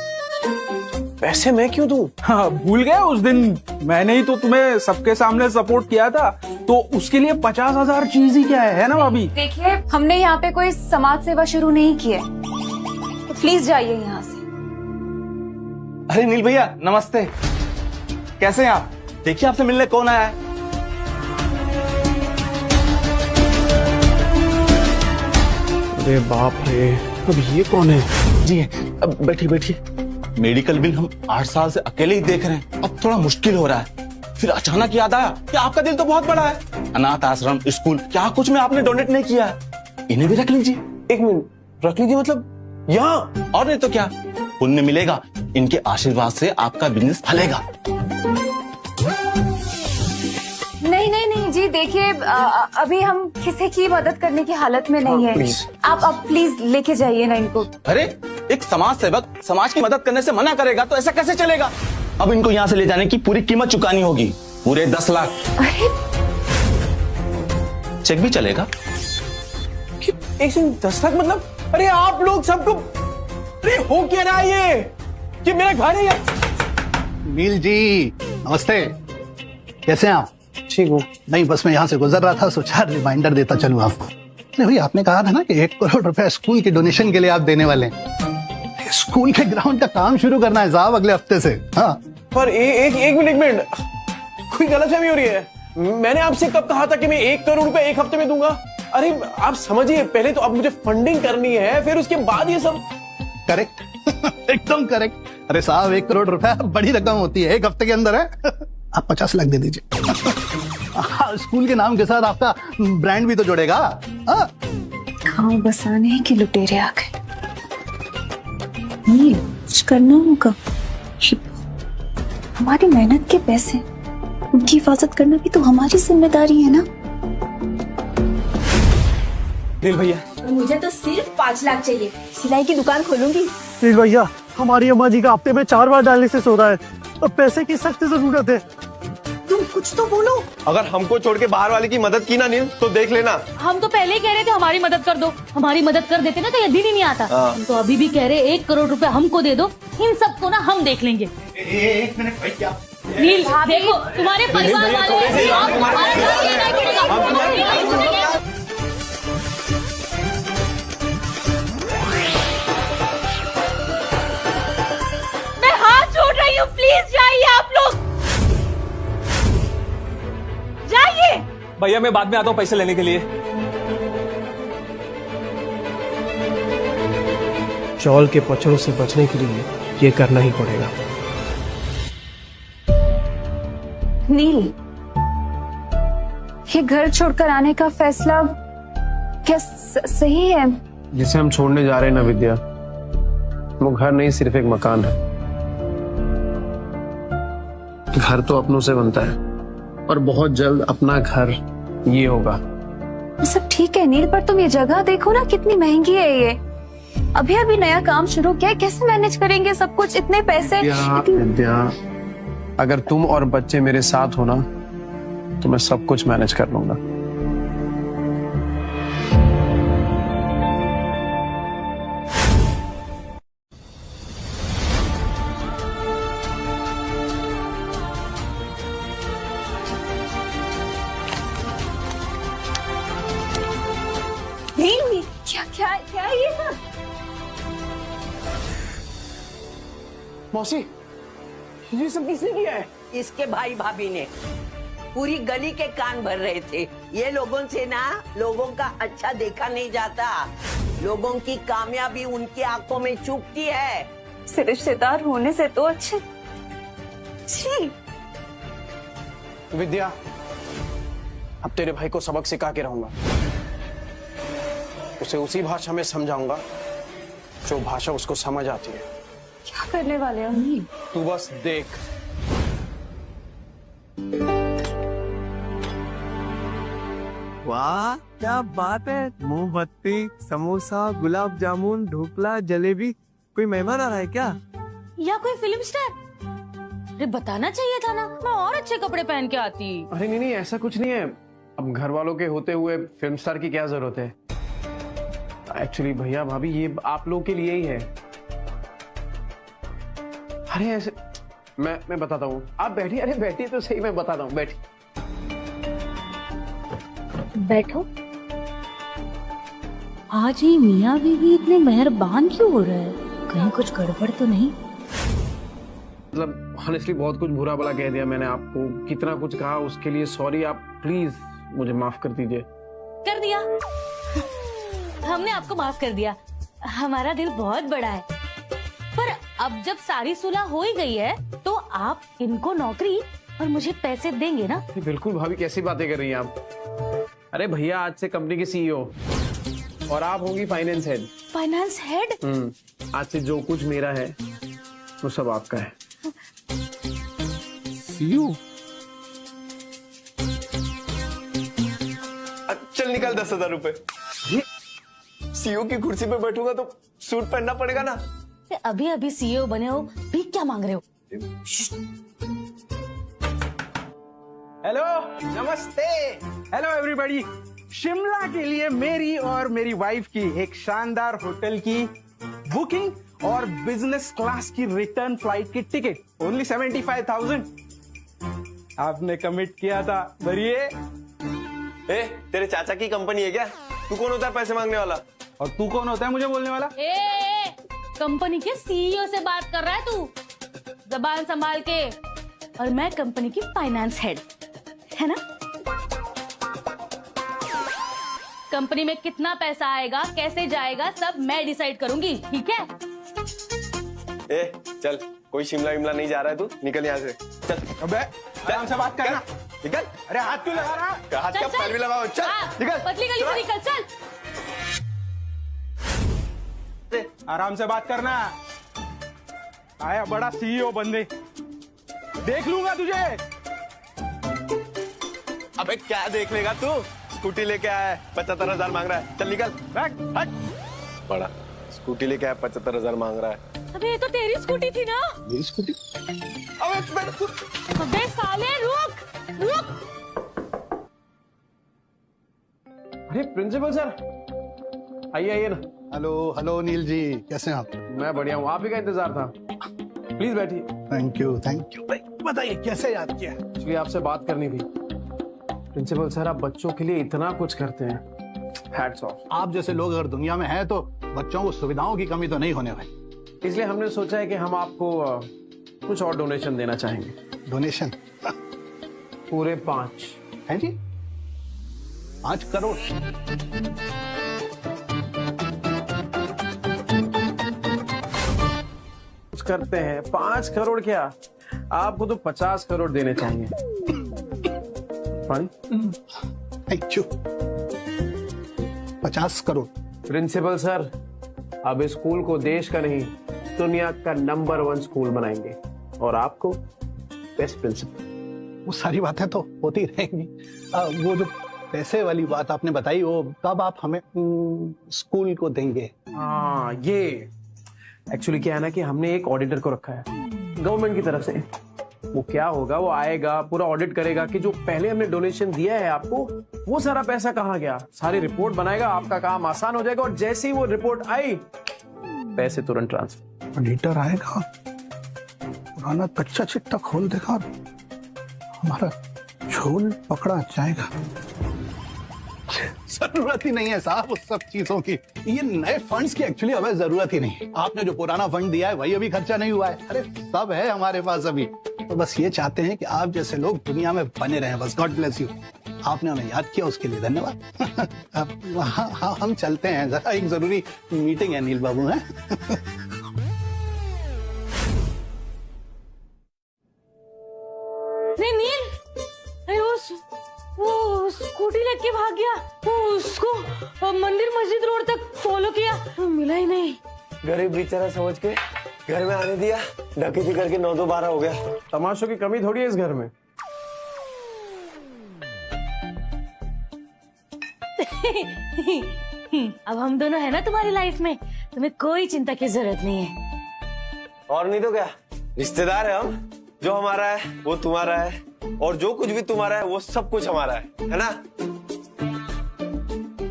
पैसे मैं क्यों दूं? हाँ, भूल गया उस दिन मैंने ही तो तुम्हें सबके सामने सपोर्ट किया था, तो उसके लिए 50,000 चीज ही क्या है ना भाभी? देखिए, हमने यहाँ पे कोई समाज सेवा शुरू नहीं की है, तो प्लीज जाइए यहाँ से। अरे नील भैया, नमस्ते। कैसे हैं आप? देखिए आपसे मिलने कौन आया है। अरे बाप रे, अब ये कौन है? जी, अब बैठिए। मेडिकल बिल हम 8 साल से अकेले ही देख रहे हैं, अब थोड़ा मुश्किल हो रहा है। फिर अचानक याद आया कि आपका दिल तो बहुत बड़ा है। अनाथ आश्रम, स्कूल, क्या कुछ में आपने डोनेट नहीं किया है, इन्हें भी रख लीजिए। 1 मिनट, रख लीजिए मतलब यहाँ? और नहीं तो क्या, पुण्य मिलेगा, इनके आशीर्वाद से आपका बिजनेस फलेगा। नहीं जी, देखिए अभी हम किसी की मदद करने की हालत में नहीं है। आप प्लीज लेके जाइए ना इनको। अरे, एक समाज सेवक समाज की मदद करने से मना करेगा तो ऐसा कैसे चलेगा? अब इनको यहाँ से ले जाने की पूरी कीमत चुकानी होगी, पूरे 10 लाख। अरे, चेक भी चलेगा? 10 लाख मतलब? अरे आप लोग सबको, अरे हो क्या रहा है ये मेरा घर है। नील जी, नमस्ते। कैसे हैं आप? ठीक हूँ। नहीं, बस मैं यहाँ से गुजर रहा था, सोचा रिमाइंडर देता चलूं आपको। अरे भाई, आपने कहा था ना कि 1 करोड़ रुपए स्कूल की डोनेशन के लिए आप देने वाले हैं। स्कूल के ग्राउंड का काम शुरू करना है साहब अगले हफ्ते से। हाँ, पर एक मिनट, कोई गलतफहमी हो रही है। मैंने आपसे कब कहा था कि मैं 1 करोड़ रुपए 1 हफ्ते में दूंगा? अरे आप समझिए, पहले तो अब मुझे फंडिंग करनी है, फिर उसके बाद ये सब। करेक्ट। एकदम करेक्ट। अरे साहब, 1 करोड़ रुपए बड़ी रकम होती है, 1 हफ्ते के अंदर है। आप 50 लाख दे दीजिए। स्कूल के नाम के साथ आपका ब्रांड भी तो जुड़ेगा। गाँव बसाने के लुटेरे आ गए। नील, कुछ करना होगा। हमारी मेहनत के पैसे, उनकी हिफाजत करना भी तो हमारी जिम्मेदारी है ना। नील भैया, मुझे तो सिर्फ 5 लाख चाहिए, सिलाई की दुकान खोलूंगी। नील भैया, हमारी अम्मा जी का हफ्ते में 4 बार डायलिसिस हो रहा है, अब पैसे की सख्त जरूरत है। तुम कुछ तो बोलो। अगर हमको छोड़ के बाहर वाले की मदद की ना नील, तो देख लेना। हम तो पहले ही कह रहे थे हमारी मदद कर दो, हमारी मदद कर देते ना तो ये दिन ही नहीं आता। हम तो अभी भी कह रहे 1 करोड़ रुपए हमको दे दो, इन सबको ना हम देख लेंगे। 1 मिनट भैया। नील, देखो तुम्हारे परिवार वाले प्लीज जाइए आप लोग, जाइए। भैया, मैं बाद में आता हूँ पैसे लेने के लिए। चौल के पचड़ों से बचने के लिए ये करना ही पड़ेगा। नील, ये घर छोड़कर आने का फैसला क्या सही है? जिसे हम छोड़ने जा रहे हैं ना विद्या, वो घर नहीं सिर्फ एक मकान है। घर तो अपनों से बनता है और बहुत जल्द अपना घर ये होगा। सब ठीक है नील, पर तुम ये जगह देखो ना, कितनी महंगी है ये। अभी अभी नया काम शुरू किया है, कैसे मैनेज करेंगे सब कुछ, इतने पैसे। विद्या, अगर तुम और बच्चे मेरे साथ हो ना तो मैं सब कुछ मैनेज कर लूंगा। नील, क्या क्या क्या है ये सब? मौसी, ये सब किसने किया है? इसके भाई भाभी ने। पूरी गली के कान भर रहे थे। ये लोगों से ना लोगों का अच्छा देखा नहीं जाता। लोगों की कामयाबी उनकी आंखों में चुभती है। सिर्फ रिश्तेदार होने से तो अच्छे। छी। विद्या, अब तेरे भाई को सबक सिखा के रहूंगा। उसे उसी भाषा में समझाऊंगा जो भाषा उसको समझ आती है। क्या करने वाले हो? तू बस देख। वाह क्या बात है, मोमबत्ती, समोसा, गुलाब जामुन, ढोकला, जलेबी। कोई मेहमान आ रहा है क्या? या कोई फिल्म स्टार? अरे बताना चाहिए था ना, मैं और अच्छे कपड़े पहन के आती। अरे नहीं, ऐसा कुछ नहीं है। अब घर वालों के होते हुए फिल्म स्टार की क्या जरूरत है? एक्चुअली भैया भाभी, ये आप लोगों के लिए ही है। अरे ऐसे मैं बताता हूँ, आप बैठिए। अरे बैठिए तो सही, मैं बताता हूँ, बैठिए। बैठो। आज ये मियाँ बीवी इतने मेहरबान क्यों हो रहे हैं? कहीं कुछ गड़बड़ तो नहीं? मतलब ऑनेस्टली बहुत कुछ बुरा भला कह दिया मैंने आपको, कितना कुछ कहा, उसके लिए सॉरी। आप प्लीज मुझे माफ कर दीजिए। कर दिया, हमने आपको माफ कर दिया। हमारा दिल बहुत बड़ा है। पर अब जब सारी सुलह हो ही गई है तो आप इनको नौकरी और मुझे पैसे देंगे ना? बिल्कुल भाभी, कैसी बातें कर रही हैं आप? अरे भैया, आज से कंपनी के सीईओ और आप होंगी फाइनेंस हेड। Finance head? आज से जो कुछ मेरा है वो सब आपका है। सीयू? चल निकल 10,000 रुपए। सीईओ की कुर्सी पे बैठूंगा तो सूट पहनना पड़ेगा ना। अभी अभी सीईओ बने हो, भीख क्या मांग रहे हो? हेलो, नमस्ते, हेलो एवरीबॉडी। शिमला के लिए मेरी और मेरी वाइफ की एक शानदार होटल की बुकिंग और बिजनेस क्लास की रिटर्न फ्लाइट की टिकट ओनली 75,000 आपने कमिट किया था। भरिए। ए, तेरे चाचा की कंपनी है क्या? तू कौन होता है पैसे मांगने वाला? और तू कौन होता है मुझे बोलने वाला? कंपनी के सीईओ से बात कर रहा है तू, जबान संभाल के। और मैं कंपनी की फाइनेंस हेड, है ना? कंपनी में कितना पैसा आएगा, कैसे जाएगा, सब मैं डिसाइड करूंगी, ठीक है? ए, चल, कोई शिमला विमला नहीं जा रहा है, तू निकल यहाँ से। चल। अबे आराम से बात करना। निकल। अरे हाथ क्यों लगा रहा? हाथ का पैर भी लगाओ। चल निकल। पतली गली से निकल, चल। आराम से बात करना। आया बड़ा सीईओ बंदे, देख लूंगा तुझे। अबे क्या देख लेगा तू? स्कूटी लेके आया है, 75,000 मांग रहा है। चल निकल। हट। बड़ा स्कूटी लेके आया, 75,000 मांग रहा है। अबे ये तो तेरी स्कूटी थी ना? मेरी स्कूटी? अबे साले, रुक रुक। अरे प्रिंसिपल सर, आइए ना। हेलो हेलो नील जी, कैसे हैं आप? मैं बढ़िया हूँ, आप ही का इंतजार था। प्लीज बैठिए। थैंक यू भाई, बताइए कैसे याद किया? एक्चुअली आपसे बात करनी थी। प्रिंसिपल सर, आप बच्चों के लिए इतना कुछ करते हैं, हैट्स ऑफ। आप जैसे लोग अगर दुनिया में हैं तो बच्चों को सुविधाओं की कमी तो नहीं होने वाली। इसलिए हमने सोचा है कि हम आपको कुछ और डोनेशन देना चाहेंगे। डोनेशन? पूरे 5 है जी, 5 करोड़। करते हैं। 5 करोड़ क्या, आपको तो 50 करोड़ देने चाहिए। Thank you. 50 crore. Principal sir, अब इस स्कूल को देश का नहीं दुनिया का नंबर 1 स्कूल बनाएंगे और आपको बेस्ट प्रिंसिपल। वो सारी बातें तो होती रहेंगी। वो जो पैसे वाली बात आपने बताई, वो कब आप हमें स्कूल को देंगे? हाँ, ये एक्चुअली क्या है ना कि हमने एक ऑडिटर को रखा है गवर्नमेंट की तरफ से। वो क्या होगा, वो आएगा, पूरा ऑडिट करेगा कि जो पहले हमने डोनेशन दिया है आपको, वो सारा पैसा कहाँ गया, सारी रिपोर्ट बनाएगा, आपका काम आसान हो जाएगा। और जैसे ही वो रिपोर्ट आई, पैसे तुरंत ट्रांसफर। ऑडिटर आएगा, पुराना कच्चा चिट्ठा खोल देगा और हमारा झोल पकड़ा जाएगा। जरूरत ही नहीं है साहब उस सब चीजों की। ये नए फंड्स की एक्चुअली हमें जरूरत ही नहीं। आपने जो पुराना फंड दिया है वही अभी खर्चा नहीं हुआ है। अरे सब है हमारे पास अभी। तो बस ये चाहते हैं कि आप जैसे लोग दुनिया में बने रहें। बस गॉड ब्लेस यू। आपने हमें याद किया, उसके लिए धन्यवाद। हाँ, हम चलते हैं, जरा एक जरूरी मीटिंग है नील बाबू है। नील, अरे वो स्कूटी लेके भाग गया। वो उसको मंदिर मस्जिद रोड तक फॉलो किया, मिला ही नहीं। गरीब बेचारा समझ के घर में आने दिया, डकैती करके 9-12 हो गया। तमाशों की कमी थोड़ी है इस घर में। अब हम दोनों है ना तुम्हारी लाइफ में, तुम्हें कोई चिंता की जरूरत नहीं है। और नहीं तो क्या, रिश्तेदार है हम। जो हमारा है वो तुम्हारा है, और जो कुछ भी तुम्हारा है वो सब कुछ हमारा है ना?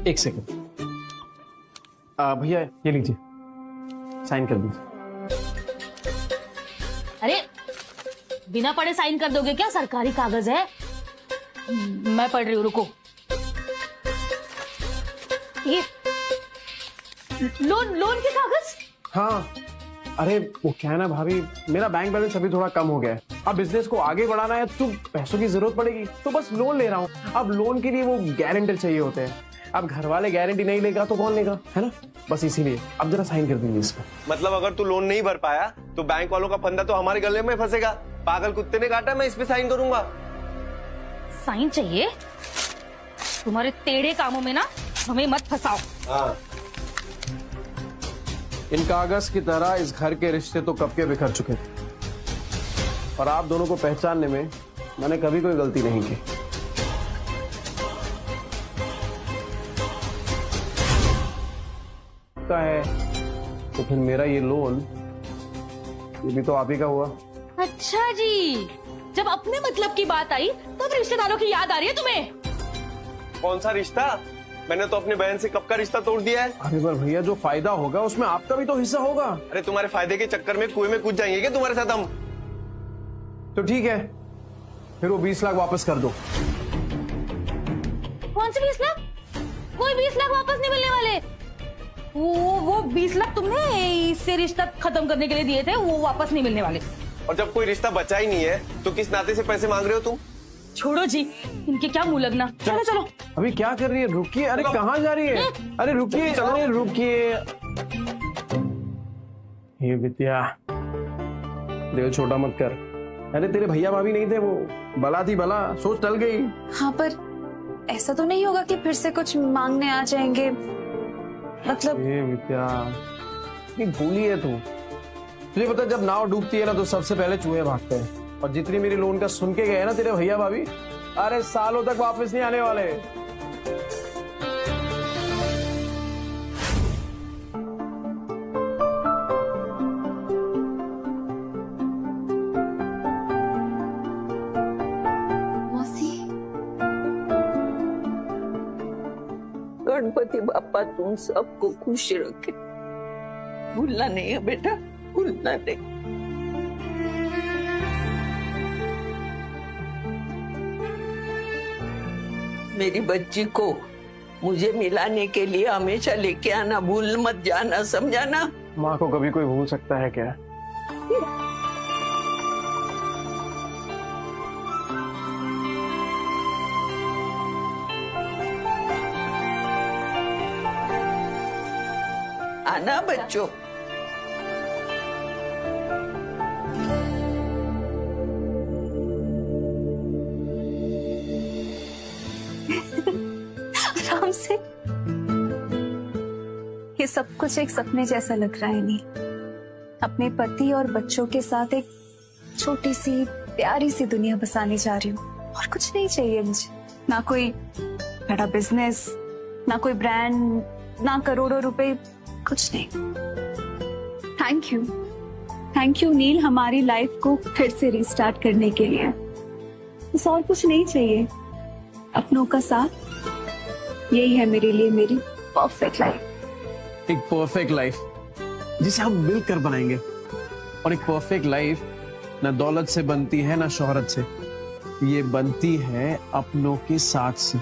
एक सेकंड भैया, ये लीजिए, साइन कर दीजिए। अरे बिना पढ़े साइन कर दोगे क्या? सरकारी कागज है। मैं पढ़ रही हूँ, रुको। ये लोन के कागज? हाँ, अरे वो क्या है ना भाभी, मेरा बैंक बैलेंस अभी थोड़ा कम हो गया है। अब बिजनेस को आगे बढ़ाना है तो पैसों की जरूरत पड़ेगी, तो बस लोन ले रहा हूँ। अब लोन के लिए वो गारंटर चाहिए होते हैं। अब घर वाले गारंटी नहीं लेगा तो कौन लेगा, है ना? बस इसीलिए अब जरा साइन कर दीजिए इसमें। मतलब अगर तू लोन नहीं भर पाया तो बैंक वालों का फंदा तो हमारे गले में फंसेगा। पागल कुत्ते ने काटा, मैं इस पे साइन करूंगा। साइन चाहिए? तुम्हारे टेढ़े कामों में ना हमें मत फंसाओ। हाँ। इन कागज की तरह इस घर के रिश्ते तो कब के बिखर चुके थे, और आप दोनों को पहचानने में मैंने कभी कोई गलती नहीं की। का है तो फिर मेरा ये लोन, ये भी तो आप ही का हुआ। अच्छा जी, जब अपने मतलब की बात आई तो रिश्तेदारों की याद आ रही है तुम्हें? कौन सा रिश्ता? मैंने तो अपनी बहन से कब का रिश्ता तोड़ दिया है। अरे पर भैया, जो फायदा होगा उसमें आपका भी तो हिस्सा होगा। अरे तुम्हारे फायदे के चक्कर में कुएं में कूद जाएंगे क्या तुम्हारे साथ हम? तो ठीक है, फिर वो 20 लाख वापस कर दो। कौन से 20 लाख? कोई 20 लाख वापस नहीं मिलने वाले। वो 20 लाख तुमने इससे रिश्ता खत्म करने के लिए दिए थे, वो वापस नहीं मिलने वाले। और जब कोई रिश्ता बचा ही नहीं है तो किस नाते से पैसे मांग रहे हो तुम? छोड़ो जी, इनके क्या मुंह लगना। चलो चलो। अभी क्या कर रही है? रुकिए। अरे कहाँ जा रही है? अरे रुकिए, अरे रुकिए। ये विद्या, दिल छोटा मत कर। अरे तेरे भैया भाभी नहीं थे, वो बला थी बला, सोच टल गई। हाँ, पर ऐसा तो नहीं होगा कि फिर से कुछ मांगने आ जाएंगे? मतलब ये विद्या, इतनी भूली है तू। तुझे पता, जब नाव डूबती है ना तो सबसे पहले चूहे भागते हैं। और जितनी मेरी लोन का सुन के गए ना तेरे भैया भाभी, अरे सालों तक वापस नहीं आने वाले। गणपति बापा तुम सबको खुश रखे। भूलना नहीं है बेटा, भूलना नहीं। मेरी बच्ची को मुझे मिलाने के लिए हमेशा लेके आना, भूल मत जाना, समझा ना? माँ को कभी कोई भूल सकता है क्या? आना बच्चों। हमसे। ये सब कुछ एक सपने जैसा लग रहा है नील। अपने पति और बच्चों के साथ एक छोटी सी प्यारी सी दुनिया बसाने जा रही हूँ, और कुछ नहीं चाहिए मुझे। ना कोई बड़ा बिजनेस, ना कोई ब्रांड, ना करोड़ों रुपए, कुछ नहीं। थैंक यू नील, हमारी लाइफ को फिर से रिस्टार्ट करने के लिए। बस और कुछ नहीं चाहिए, अपनों का साथ, यही है मेरे लिए मेरी परफेक्ट लाइफ। एक परफेक्ट लाइफ जिसे हम मिलकर बनाएंगे, और एक परफेक्ट लाइफ ना दौलत से बनती है ना शोहरत से, ये बनती है अपनों के साथ से।